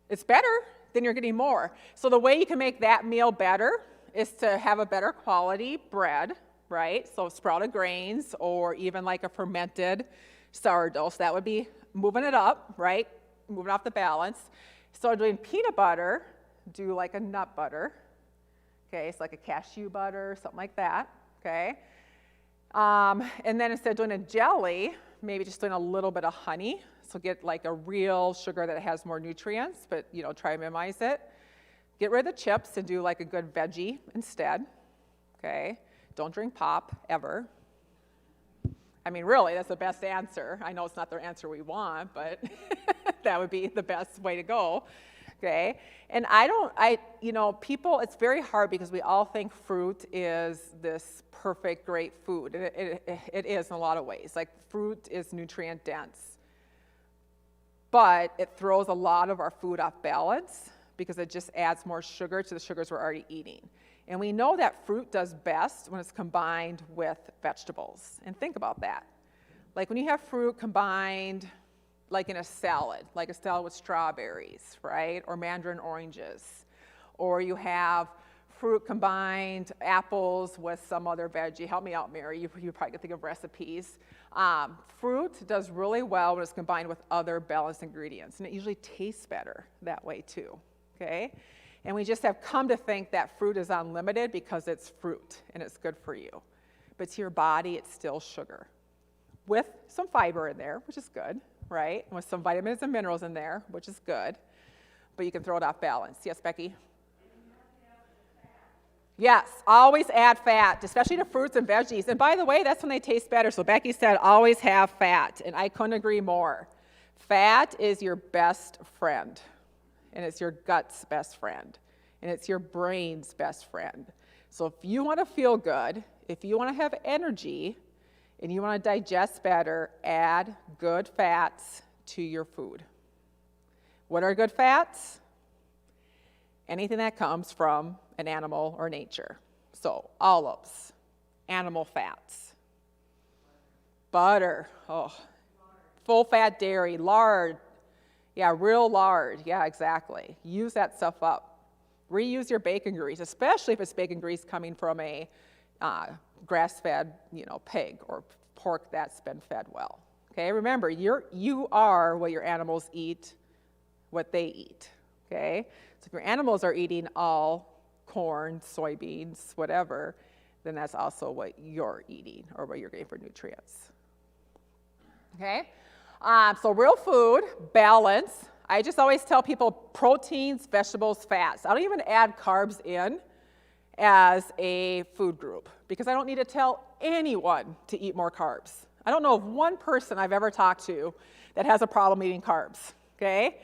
It's better, then you're getting more. So the way you can make that meal better is to have a better quality bread, right? So sprouted grains or even like a fermented sourdough. So that would be moving it up, right? Moving off the balance. So doing peanut butter, do like a nut butter. Okay, it's like a cashew butter, something like that, okay? And then instead of doing a jelly, maybe just doing a little bit of honey. So get like a real sugar that has more nutrients, but try to minimize it. Get rid of the chips and do like a good veggie instead, okay? Don't drink pop, ever. I mean, really, that's the best answer. I know it's not the answer we want, but that would be the best way to go, okay? And people, it's very hard because we all think fruit is this perfect, great food. And it is in a lot of ways. Like, fruit is nutrient dense. But it throws a lot of our food off balance because it just adds more sugar to the sugars we're already eating. And we know that fruit does best when it's combined with vegetables. And think about that. Like when you have fruit combined, like in a salad with strawberries, right? Or mandarin oranges. Or you have fruit combined, apples with some other veggie. Help me out, Mary. You probably can think of recipes. Fruit does really well when it's combined with other balanced ingredients. And it usually tastes better that way too, okay? And we just have come to think that fruit is unlimited because it's fruit and it's good for you. But to your body, it's still sugar with some fiber in there, which is good, right? And with some vitamins and minerals in there, which is good. But you can throw it off balance. Yes, Becky? Yes, always add fat, especially to fruits and veggies. And by the way, that's when they taste better. So Becky said always have fat, and I couldn't agree more. Fat is your best friend. And it's your gut's best friend. And it's your brain's best friend. So if you want to feel good, if you want to have energy, and you want to digest better, add good fats to your food. What are good fats? Anything that comes from an animal or nature. So olives, animal fats, butter, full fat dairy, lard. Yeah, real lard. Yeah, exactly. Use that stuff up. Reuse your bacon grease, especially if it's bacon grease coming from a grass-fed, pig or pork that's been fed well. Okay, remember, you are what your animals eat, what they eat. Okay, so if your animals are eating all corn, soybeans, whatever, then that's also what you're eating or what you're getting for nutrients. Okay? So real food, balance. I just always tell people proteins, vegetables, fats. I don't even add carbs in as a food group because I don't need to tell anyone to eat more carbs. I don't know of one person I've ever talked to that has a problem eating carbs, okay?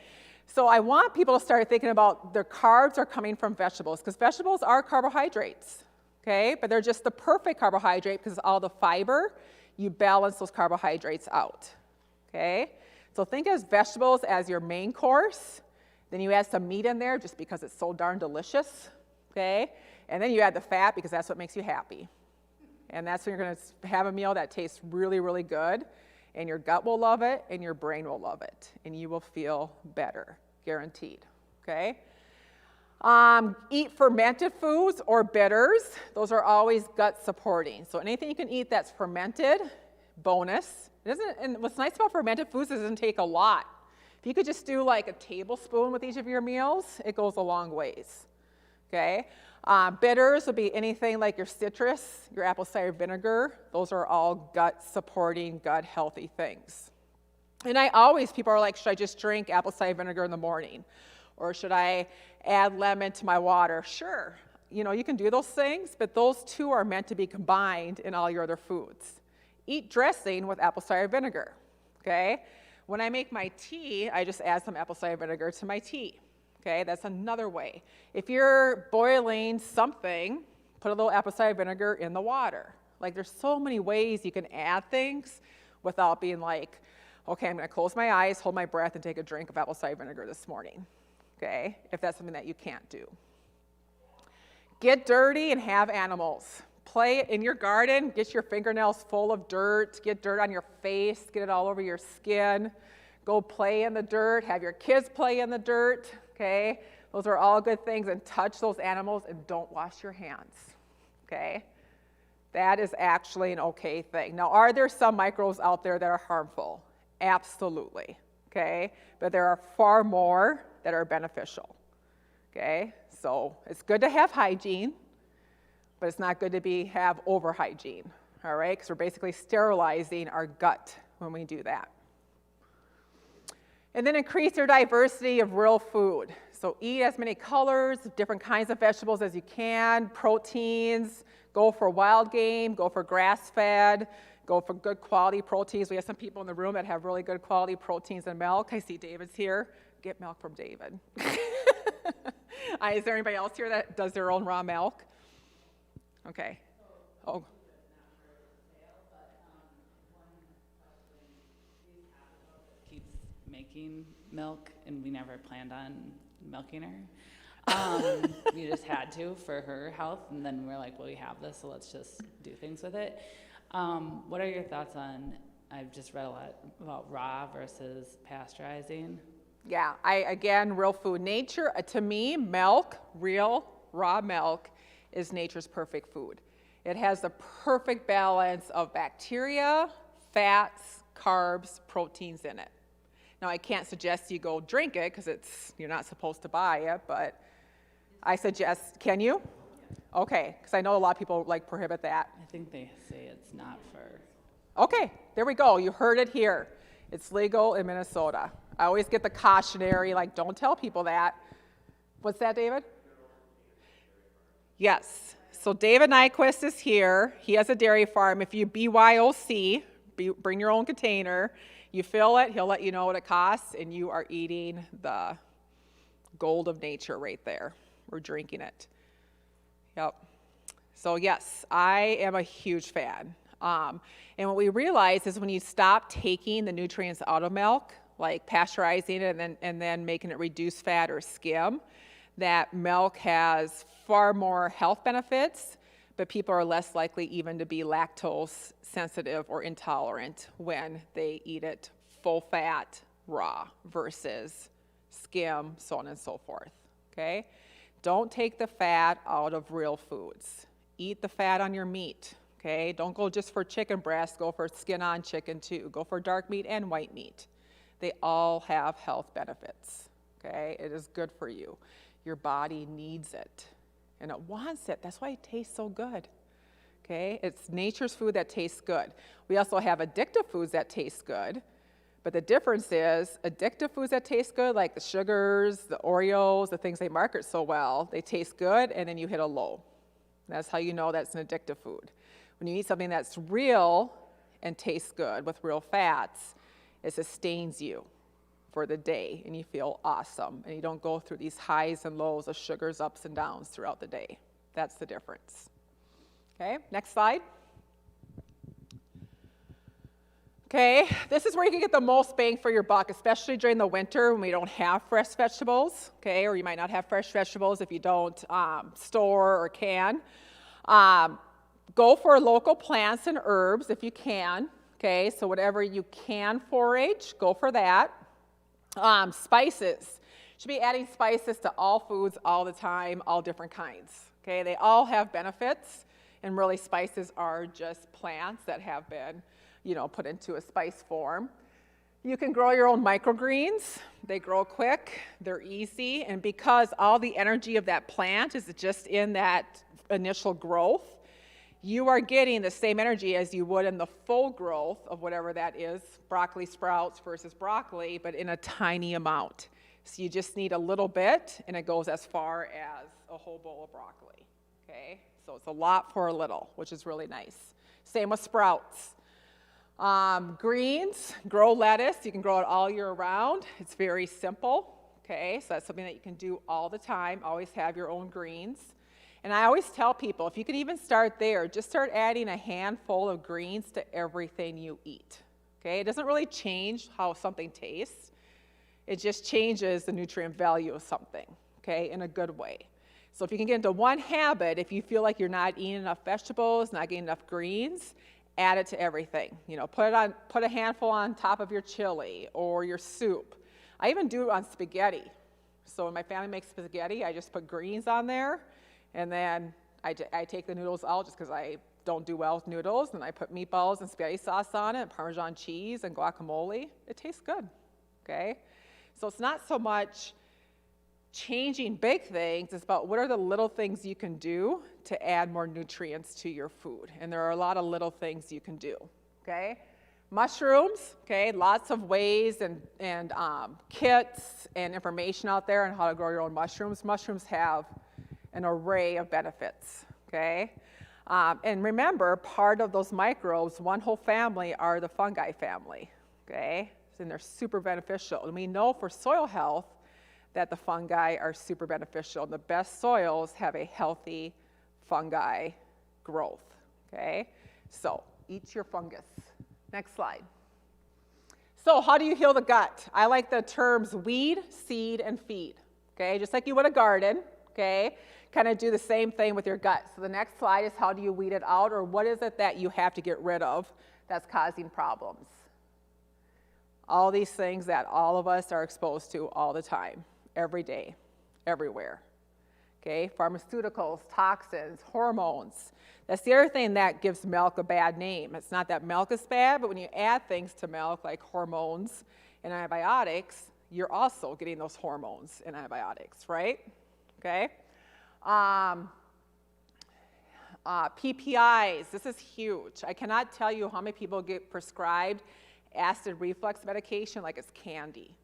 So I want people to start thinking about their carbs are coming from vegetables because vegetables are carbohydrates, okay? But they're just the perfect carbohydrate because all the fiber, you balance those carbohydrates out, okay? So think of vegetables as your main course. Then you add some meat in there just because it's so darn delicious, okay? And then you add the fat because that's what makes you happy. And that's when you're going to have a meal that tastes really, really good. And your gut will love it, and your brain will love it. And you will feel better, guaranteed, okay? Eat fermented foods or bitters. Those are always gut supporting. So anything you can eat that's fermented, bonus. And what's nice about fermented foods is it doesn't take a lot. If you could just do like a tablespoon with each of your meals, it goes a long ways, okay? Bitters would be anything like your citrus, your apple cider vinegar. Those are all gut supporting, gut healthy things. And people are like, should I just drink apple cider vinegar in the morning? Or should I add lemon to my water? Sure, you can do those things, but those two are meant to be combined in all your other foods. Eat dressing with apple cider vinegar, okay? When I make my tea, I just add some apple cider vinegar to my tea, okay? That's another way. If you're boiling something, put a little apple cider vinegar in the water. Like there's so many ways you can add things without being like, okay, I'm gonna close my eyes, hold my breath, and take a drink of apple cider vinegar this morning, okay? If that's something that you can't do. Get dirty and have animals. Play in your garden, get your fingernails full of dirt, get dirt on your face, get it all over your skin. Go play in the dirt, have your kids play in the dirt, okay? Those are all good things, and touch those animals and don't wash your hands, okay? That is actually an okay thing. Now, are there some microbes out there that are harmful? Absolutely, okay? But there are far more that are beneficial, okay? So it's good to have hygiene, but it's not good to have over hygiene, all right? Because we're basically sterilizing our gut when we do that. And then increase your diversity of real food. So eat as many colors, different kinds of vegetables as you can, proteins, go for wild game, go for grass-fed, go for good quality proteins. We have some people in the room that have really good quality proteins and milk. I see David's here. Get milk from David. Is there anybody else here that does their own raw milk? Okay. Oh. Keeps making milk, and we never planned on milking her. We just had to for her health, and then we're like, well, we have this, so let's just do things with it. What are your thoughts on, I've just read a lot about raw versus pasteurizing. Yeah, again, real food. Nature, to me, milk, real raw milk, is nature's perfect food. It has the perfect balance of bacteria, fats, carbs, proteins in it. Now, I can't suggest you go drink it because you're not supposed to buy it, but I suggest, can you? Okay, because I know a lot of people prohibit that. I think they say it's not for. Okay, there we go. You heard it here. It's legal in Minnesota. I always get the cautionary, don't tell people that. What's that, David? Yes. So David Nyquist is here. He has a dairy farm. If you BYOC, bring your own container, you fill it, he'll let you know what it costs, and you are eating the gold of nature right there. We're drinking it. Yep. So yes, I am a huge fan. And what we realize is when you stop taking the nutrients out of milk, like pasteurizing it and then making it reduced fat or skim, that milk has far more health benefits, but people are less likely even to be lactose sensitive or intolerant when they eat it full fat, raw, versus skim, so on and so forth, okay? Don't take the fat out of real foods. Eat the fat on your meat, okay? Don't go just for chicken breast, go for skin-on chicken too. Go for dark meat and white meat. They all have health benefits, okay? It is good for you. Your body needs it, and it wants it. That's why it tastes so good, okay? It's nature's food that tastes good. We also have addictive foods that taste good, but the difference is addictive foods that taste good, like the sugars, the Oreos, the things they market so well, they taste good, and then you hit a low. That's how you know that's an addictive food. When you eat something that's real and tastes good with real fats, it sustains you for the day, and you feel awesome, and you don't go through these highs and lows of sugars, ups and downs throughout the day. That's the difference. Okay, next slide. Okay, this is where you can get the most bang for your buck, especially during the winter when we don't have fresh vegetables, okay, or you might not have fresh vegetables if you don't store or can. Go for local plants and herbs if you can, okay, so whatever you can forage, go for that. Spices. Should be adding spices to all foods all the time, all different kinds, okay? They all have benefits, and really spices are just plants that have been put into a spice form. You can grow your own microgreens. They grow quick, they're easy, and because all the energy of that plant is just in that initial growth, you are getting the same energy as you would in the full growth of whatever that is, broccoli sprouts versus broccoli, but in a tiny amount. So you just need a little bit, and it goes as far as a whole bowl of broccoli, okay? So it's a lot for a little, which is really nice. Same with sprouts. Greens, grow lettuce. You can grow it all year round. It's very simple, okay? So that's something that you can do all the time. Always have your own greens. And I always tell people, if you can even start there, just start adding a handful of greens to everything you eat, okay? It doesn't really change how something tastes. It just changes the nutrient value of something, okay, in a good way. So if you can get into one habit, if you feel like you're not eating enough vegetables, not getting enough greens, add it to everything. Put a handful on top of your chili or your soup. I even do it on spaghetti. So when my family makes spaghetti, I just put greens on there, and then I take the noodles out just because I don't do well with noodles, and I put meatballs and spaghetti sauce on it, Parmesan cheese and guacamole. It tastes good, okay? So it's not so much changing big things, it's about what are the little things you can do to add more nutrients to your food. And there are a lot of little things you can do, okay? Mushrooms, okay, lots of ways and kits and information out there on how to grow your own mushrooms. Mushrooms have an array of benefits, okay? And remember, part of those microbes, one whole family, are the fungi family, okay? And they're super beneficial. And we know for soil health that the fungi are super beneficial. The best soils have a healthy fungi growth, okay? So eat your fungus. Next slide. So how do you heal the gut? I like the terms weed, seed, and feed, okay? Just like you would a garden, okay? Kind of do the same thing with your gut. So the next slide is how do you weed it out, or what is it that you have to get rid of that's causing problems? All these things that all of us are exposed to all the time, every day, everywhere. Okay, pharmaceuticals, toxins, hormones. That's the other thing that gives milk a bad name. It's not that milk is bad, but when you add things to milk like hormones and antibiotics, you're also getting those hormones and antibiotics, right? Okay. PPIs, this is huge. I cannot tell you how many people get prescribed acid reflux medication like it's candy.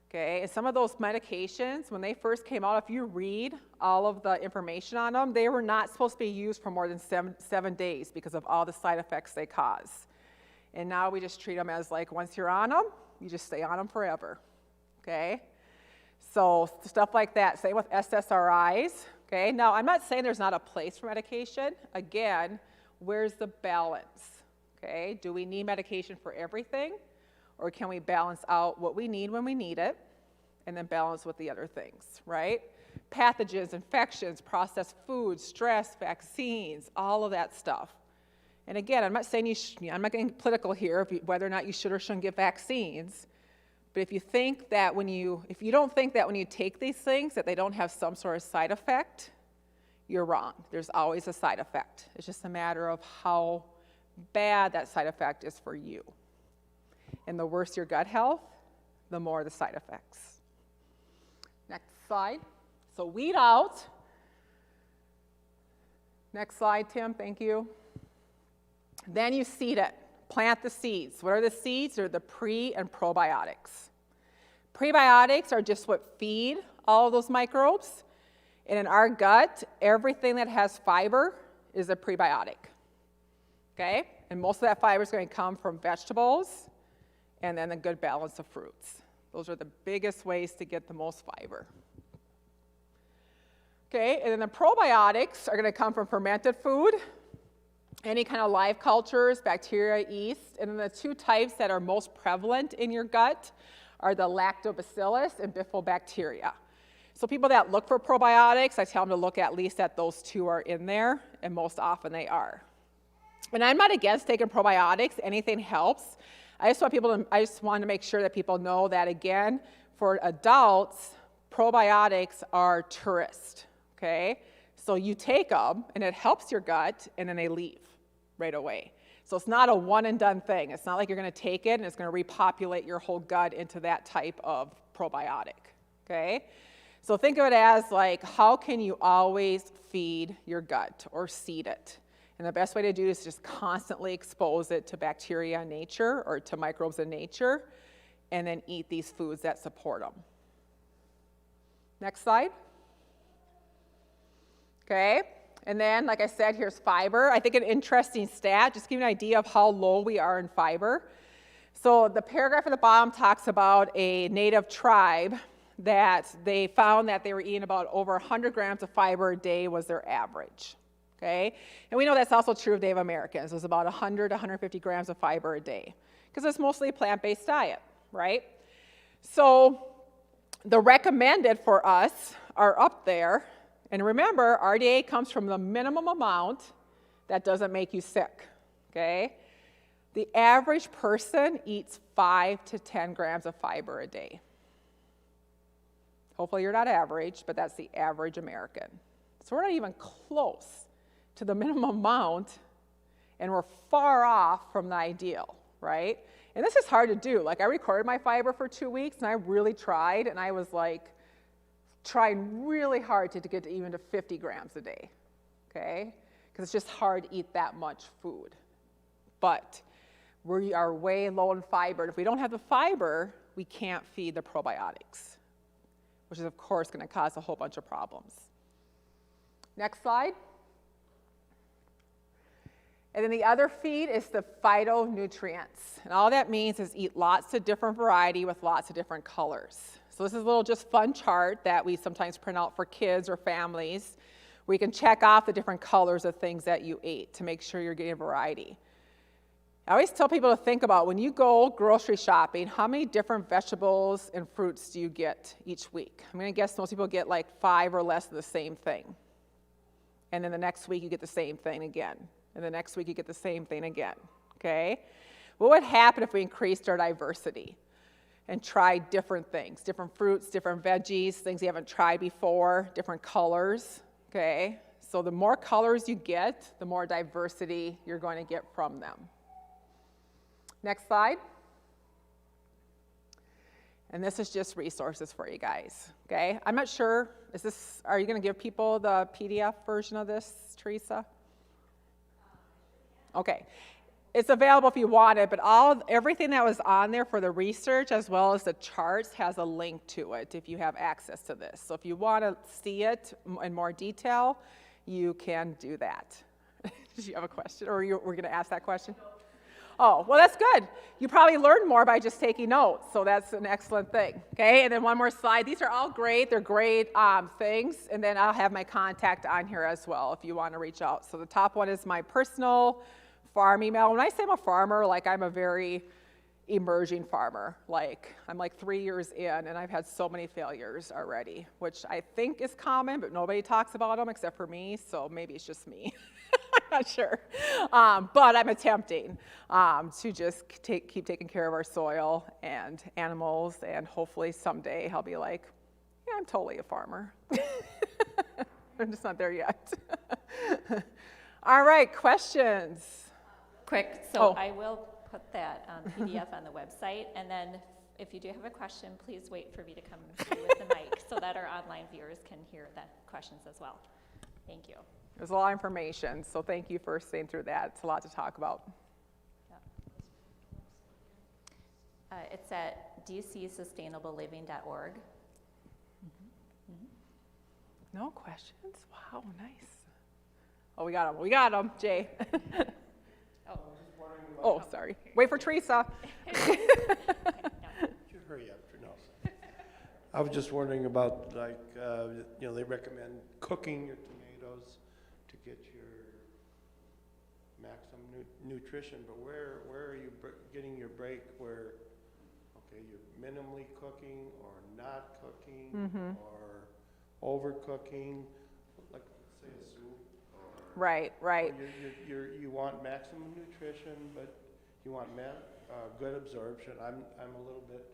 Okay, and some of those medications, when they first came out, if you read all of the information on them, they were not supposed to be used for more than seven days because of all the side effects they cause. And now we just treat them as like, once you're on them, you just stay on them forever, okay? So stuff like that, same with SSRIs, okay? Now, I'm not saying there's not a place for medication. Again, where's the balance, okay? Do we need medication for everything? Or can we balance out what we need when we need it, and then balance with the other things, right? Pathogens, infections, processed foods, stress, vaccines, all of that stuff. And again, I'm not saying I'm not getting political here, whether or not you should or shouldn't get vaccines. But if you don't think that when you take these things that they don't have some sort of side effect, you're wrong. There's always a side effect. It's just a matter of how bad that side effect is for you. And the worse your gut health, the more the side effects. Next slide. So weed out. Next slide, Tim, thank you. Then you seed it. Plant the seeds. What are the seeds? They're the pre and probiotics. Prebiotics are just what feed all of those microbes. And in our gut, everything that has fiber is a prebiotic. Okay? And most of that fiber is going to come from vegetables and then a good balance of fruits. Those are the biggest ways to get the most fiber. Okay, and then the probiotics are going to come from fermented food, any kind of live cultures, bacteria, yeast, and then the two types that are most prevalent in your gut are the lactobacillus and bifidobacteria. So people that look for probiotics, I tell them to look at least at those two are in there, and most often they are. And I'm not against taking probiotics. Anything helps. I just want to make sure that people know that, again, for adults, probiotics are tourists, okay? So you take them, and it helps your gut, and then they leave right away. So it's not a one-and-done thing. It's not like you're going to take it, and it's going to repopulate your whole gut into that type of probiotic, okay? So think of it as like, how can you always feed your gut or seed it? And the best way to do it is just constantly expose it to bacteria in nature or to microbes in nature, and then eat these foods that support them. Next slide. Okay, and then, like I said, here's fiber. I think an interesting stat, just to give you an idea of how low we are in fiber. So the paragraph at the bottom talks about a native tribe that they found that they were eating about over 100 grams of fiber a day was their average, okay? And we know that's also true of Native Americans. It was about 100 to 150 grams of fiber a day because it's mostly a plant-based diet, right? So the recommended for us are up there. And remember, RDA comes from the minimum amount that doesn't make you sick, okay? The average person eats 5 to 10 grams of fiber a day. Hopefully you're not average, but that's the average American. So we're not even close to the minimum amount, and we're far off from the ideal, right? And this is hard to do. Like, I recorded my fiber for 2 weeks, and I really tried, and I was like trying really hard to get to even to 50 grams a day, okay? Because it's just hard to eat that much food. But we are way low in fiber. And if we don't have the fiber, we can't feed the probiotics, which is, of course, going to cause a whole bunch of problems. Next slide. And then the other feed is the phytonutrients. And all that means is eat lots of different variety with lots of different colors. So this is a little just fun chart that we sometimes print out for kids or families, where you can check off the different colors of things that you ate to make sure you're getting variety. I always tell people to think about when you go grocery shopping, how many different vegetables and fruits do you get each week? I'm going to guess most people get like 5 or less of the same thing. And then the next week you get the same thing again. And the next week you get the same thing again, okay? What would happen if we increased our diversity and tried different things, different fruits, different veggies, things you haven't tried before, different colors, okay? So the more colors you get, the more diversity you're going to get from them. Next slide. And this is just resources for you guys, okay? I'm not sure, are you going to give people the PDF version of this, Teresa? Okay. It's available if you want it, but everything that was on there for the research as well as the charts has a link to it if you have access to this. So if you want to see it in more detail, you can do that. Did you have a question, or we're going to ask that question? Oh, well, that's good. You probably learned more by just taking notes, so that's an excellent thing. Okay, and then one more slide. These are all great. They're great things, and then I'll have my contact on here as well if you want to reach out. So the top one is my personal farm email. When I say I'm a farmer, like I'm a very emerging farmer. Like I'm like 3 years in, and I've had so many failures already, which I think is common, but nobody talks about them except for me, so maybe it's just me. I'm not sure. But I'm attempting to just keep taking care of our soil and animals, and hopefully someday I'll be like, yeah, I'm totally a farmer. I'm just not there yet. All right, questions? Quick, so I will put that PDF on the website, and then if you do have a question, please wait for me to come through with the mic so that our online viewers can hear the questions as well. Thank you. There's a lot of information, so thank you for staying through that. It's a lot to talk about. It's at dcsustainableliving.org. No questions? Wow, nice. Oh, we got them, Jay. Oh, sorry. Wait for Teresa. Could you hurry up, no. I was just wondering about, like, they recommend cooking your tomatoes to get your maximum nutrition, but where are you getting your break where, okay, you're minimally cooking or not cooking or overcooking, like, say, a soup? Right. You want maximum nutrition, but you want good absorption. I'm a little bit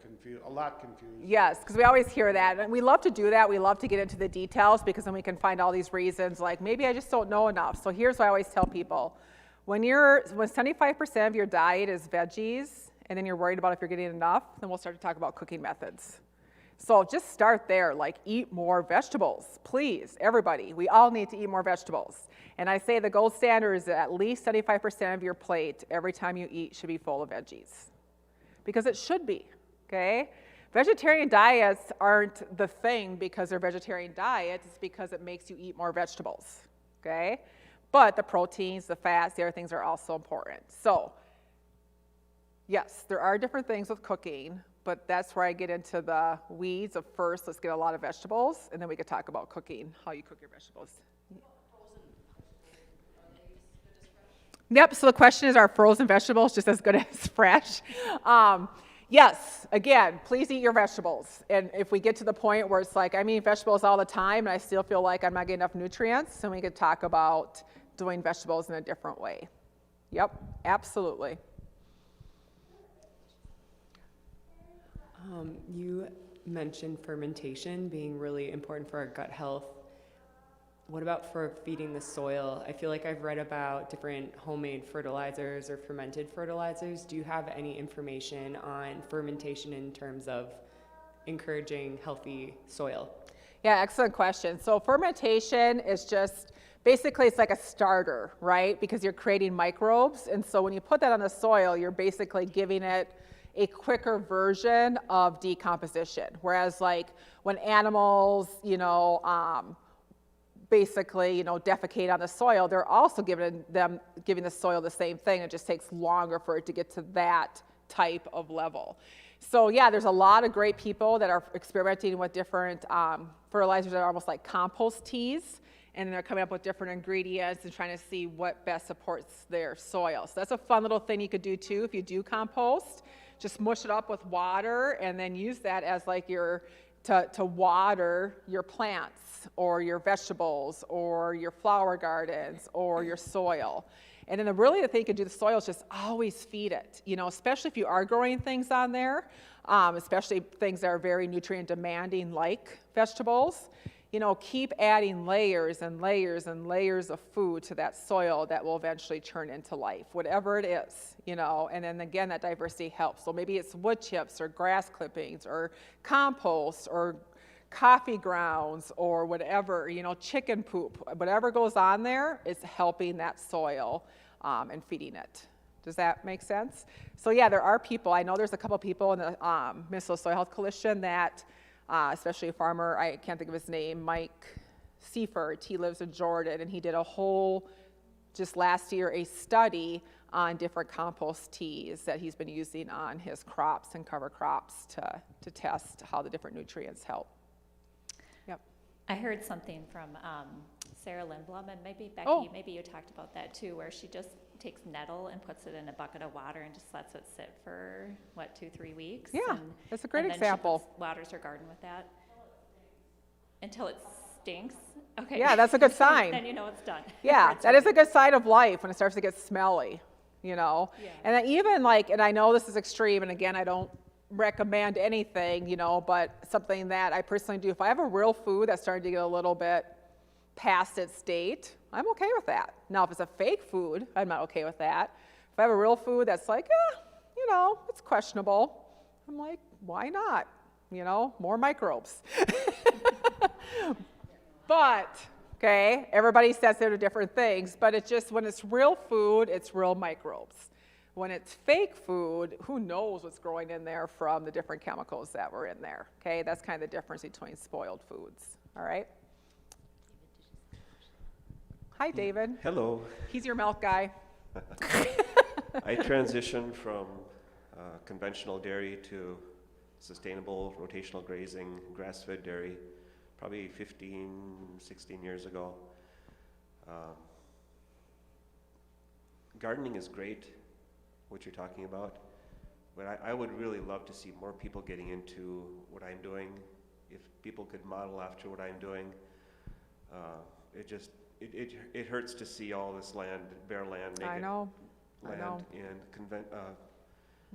confused, a lot confused. Yes, because we always hear that, and we love to do that. We love to get into the details because then we can find all these reasons, like maybe I just don't know enough. So here's what I always tell people: when 75% of your diet is veggies, and then you're worried about if you're getting enough, then we'll start to talk about cooking methods. So just start there, like eat more vegetables, please, everybody. We all need to eat more vegetables. And I say the gold standard is that at least 75% of your plate every time you eat should be full of veggies. Because it should be, okay? Vegetarian diets aren't the thing because they're vegetarian diets, it's because it makes you eat more vegetables, okay? But the proteins, the fats, the other things are also important. So, yes, there are different things with cooking, but that's where I get into the weeds of first, let's get a lot of vegetables, and then we could talk about cooking, how you cook your vegetables. Yep, so the question is, are frozen vegetables just as good as fresh? Yes, again, please eat your vegetables. And if we get to the point where it's like, I'm eating vegetables all the time and I still feel like I'm not getting enough nutrients, then we could talk about doing vegetables in a different way. Yep, absolutely. You mentioned fermentation being really important for our gut health. What about for feeding the soil? I feel like I've read about different homemade fertilizers or fermented fertilizers. Do you have any information on fermentation in terms of encouraging healthy soil? Yeah, excellent question. So fermentation is just, basically it's like a starter, right? Because you're creating microbes. And so when you put that on the soil, you're basically giving it a quicker version of decomposition. Whereas like when animals, basically, defecate on the soil, they're also giving the soil the same thing. It just takes longer for it to get to that type of level. So yeah, there's a lot of great people that are experimenting with different fertilizers that are almost like compost teas, and they're coming up with different ingredients and trying to see what best supports their soil. So that's a fun little thing you could do too if you do compost. Just mush it up with water and then use that as like to water your plants or your vegetables or your flower gardens or your soil. And then the thing you can do to the soil is just always feed it, especially if you are growing things on there, especially things that are very nutrient demanding like vegetables. Keep adding layers and layers and layers of food to that soil that will eventually turn into life, whatever it is, and then again, that diversity helps. So maybe it's wood chips or grass clippings or compost or coffee grounds or whatever, chicken poop, whatever goes on there is helping that soil and feeding it. Does that make sense? So yeah, there are people, I know there's a couple people in the Minnesota Soil Health Coalition that especially a farmer, I can't think of his name, Mike Seifert, he lives in Jordan, and he did a whole, just last year, a study on different compost teas that he's been using on his crops and cover crops to test how the different nutrients help. Yep. I heard something from Sarah Lindblom, and maybe Becky, maybe you talked about that too, where she just takes nettle and puts it in a bucket of water and just lets it sit for, 2-3 weeks? Yeah, that's a great example. She waters her garden with that until it stinks. Okay. Yeah, that's a good sign. Then you know it's done. Yeah, It's that is a ready. good sign of life when it starts to get smelly, Yeah. And then even and I know this is extreme, and again, I don't recommend anything, but something that I personally do, if I have a real food that's starting to get a little bit past its date, I'm okay with that. Now, if it's a fake food, I'm not okay with that. If I have a real food that's like, it's questionable, I'm like, why not? More microbes. But, Okay, everybody says they're different things, but it's just when it's real food, it's real microbes. When it's fake food, who knows what's growing in there from the different chemicals that were in there. Okay, that's kind of the difference between spoiled foods. All right. Hi, David. Hello. He's your milk guy. I transitioned from conventional dairy to sustainable rotational grazing, grass-fed dairy, probably 15, 16 years ago. Gardening is great, what you're talking about, but I would really love to see more people getting into what I'm doing. If people could model after what I'm doing, it hurts to see all this land, bare land, I know. and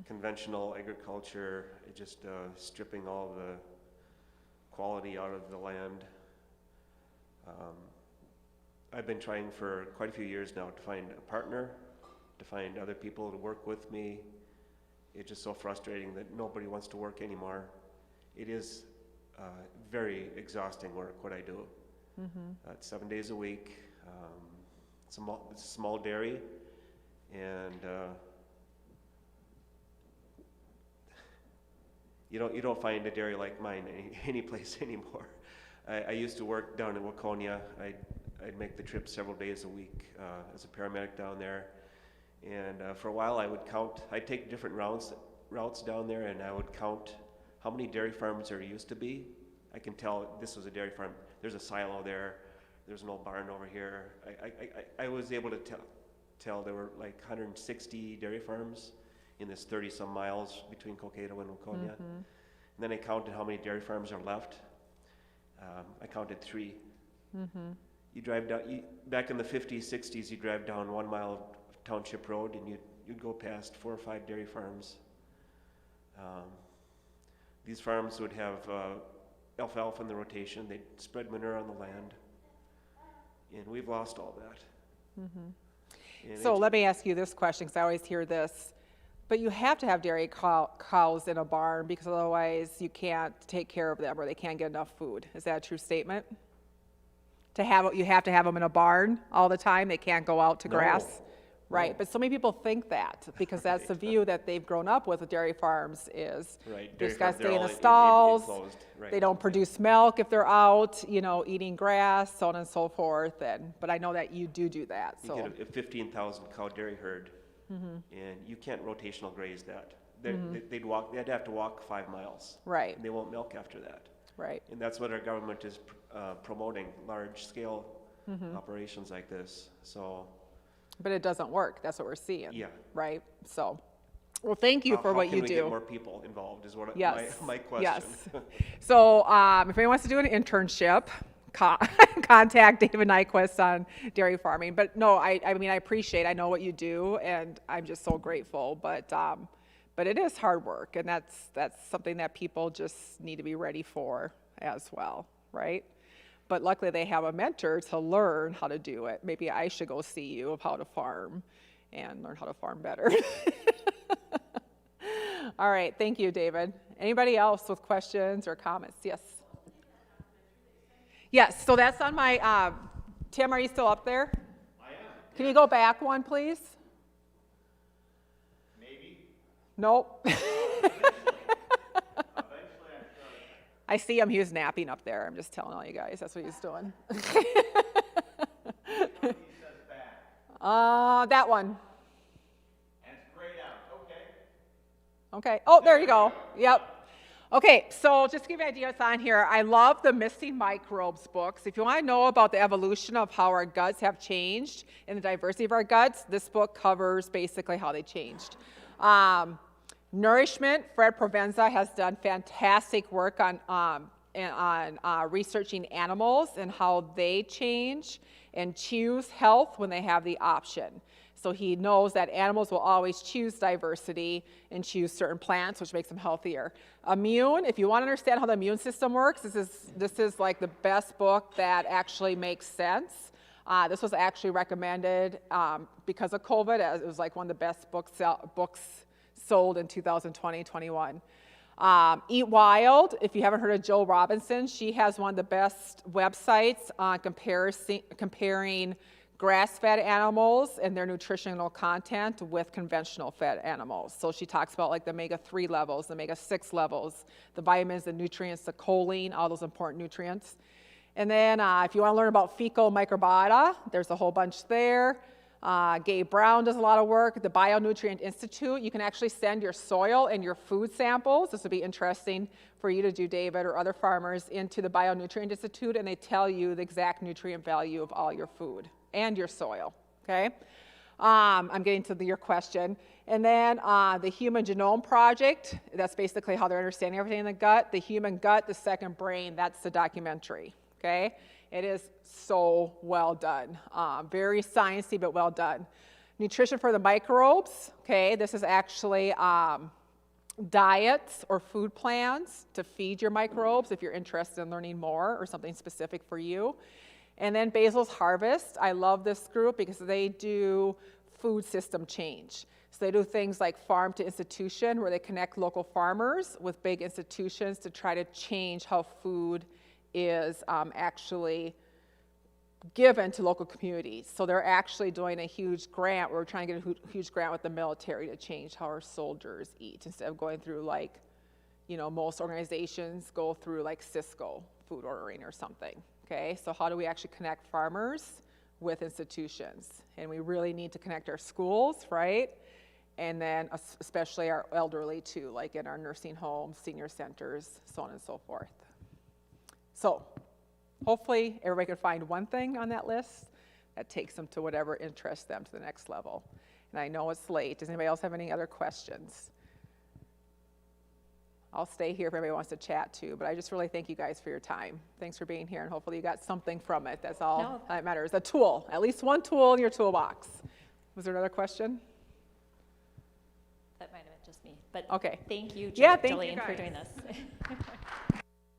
conventional agriculture, just stripping all the quality out of the land. I've been trying for quite a few years now to find a partner, to find other people to work with me. It's just so frustrating that nobody wants to work anymore. It is very exhausting work, what I do. It's 7 days a week. It's a small dairy, and you don't find a dairy like mine any place anymore. I used to work down in Waconia. I'd make the trip several days a week as a paramedic down there, and for a while I'd take different routes down there, and I would count how many dairy farms there used to be. I can tell this was a dairy farm. There's a silo there. There's an old barn over here. I was able to tell there were like 160 dairy farms in this 30-some miles between Cokato and Waconia. And then I counted how many dairy farms are left. I counted 3. You drive down, back in the 50s, 60s, you drive down 1 mile of township road and you'd go past 4 or 5 dairy farms. These farms would have alfalfa in the rotation. They'd spread manure on the land. And we've lost all that. And So let me ask you this question, because I always hear this. But you have to have dairy cows in a barn, because otherwise you can't take care of them or they can't get enough food. Is that a true statement? You have to have them in a barn all the time. They can't go out to grass. Right, but so many people think that, because that's the view that they've grown up with dairy farms is they just got to stay in the stalls, they don't produce milk if they're out, eating grass, so on and so forth. But I know that you do that. You So get a 15,000 cow dairy herd, and you can't rotational graze that. They'd have to walk 5 miles. Right. And they won't milk after that. Right. And that's what our government is promoting, large-scale operations like this. So. But it doesn't work. That's what we're seeing. Yeah. Right. So, well, thank you for what you How can we do. get more people involved is what Yes. my question. Yes. So, if anyone wants to do an internship, contact David Nyquist on dairy farming. But no, I know what you do, and I'm just so grateful. But it is hard work, and that's something that people just need to be ready for as well, right? But luckily they have a mentor to learn how to do it. Maybe I should go see you of how to farm and learn how to farm better. All right, thank you, David. Anybody else with questions or comments? Yes. Yes, so that's on my, Tim, are you still up there? I am. Can you go back one, please? Maybe. Nope. Eventually I could. I see him, he was napping up there. I'm just telling all you guys, that's what he's doing. He says back. That one. And it's grayed out. Okay. Okay. Oh, there you go. Yep. Okay, so just to give you an idea what's on here, I love the Missing Microbes books. If you want to know about the evolution of how our guts have changed and the diversity of our guts, this book covers basically how they changed. Nourishment, Fred Provenza has done fantastic work on researching animals and how they change and choose health when they have the option. So he knows that animals will always choose diversity and choose certain plants, which makes them healthier. Immune, if you want to understand how the immune system works, this is like the best book that actually makes sense. This was actually recommended because of COVID. It was like one of the best books sold in 2020-21. Eat Wild, if you haven't heard of Jill Robinson, she has one of the best websites on comparing grass-fed animals and their nutritional content with conventional fed animals. So she talks about like the omega-3 levels, the omega-6 levels, the vitamins, the nutrients, the choline, all those important nutrients. And then if you want to learn about fecal microbiota, there's a whole bunch there. Gabe Brown does a lot of work at the Bionutrient Institute. You can actually send your soil and your food samples. This would be interesting for you to do, David, or other farmers, into the Bionutrient Institute, and they tell you the exact nutrient value of all your food and your soil, okay? I'm getting to your question. And then the Human Genome Project, that's basically how they're understanding everything in the gut. The Human Gut, the Second Brain, that's the documentary, okay? It is so well done. Very sciencey, but well done. Nutrition for the Microbes, okay? This is actually diets or food plans to feed your microbes if you're interested in learning more or something specific for you. And then Basil's Harvest, I love this group because they do food system change. So they do things like farm to institution, where they connect local farmers with big institutions to try to change how food is actually given to local communities. So they're actually doing a huge grant. We're trying to get a huge grant with the military to change how our soldiers eat, instead of going through like, you know, most organizations go through like Cisco food ordering or something. Okay, so how do we actually connect farmers with institutions? And we really need to connect our schools, right? And then especially our elderly too, like in our nursing homes, senior centers, so on and so forth. So hopefully everybody can find one thing on that list that takes them to whatever interests them to the next level. And I know it's late. Does anybody else have any other questions? I'll stay here if anybody wants to chat too, but I just really thank you guys for your time. Thanks for being here, and hopefully you got something from it. That's all that matters. A tool, at least one tool in your toolbox. Was there another question? That might have been just me, but Okay. thank you, Yeah, thank you Jillian, for guys. doing this.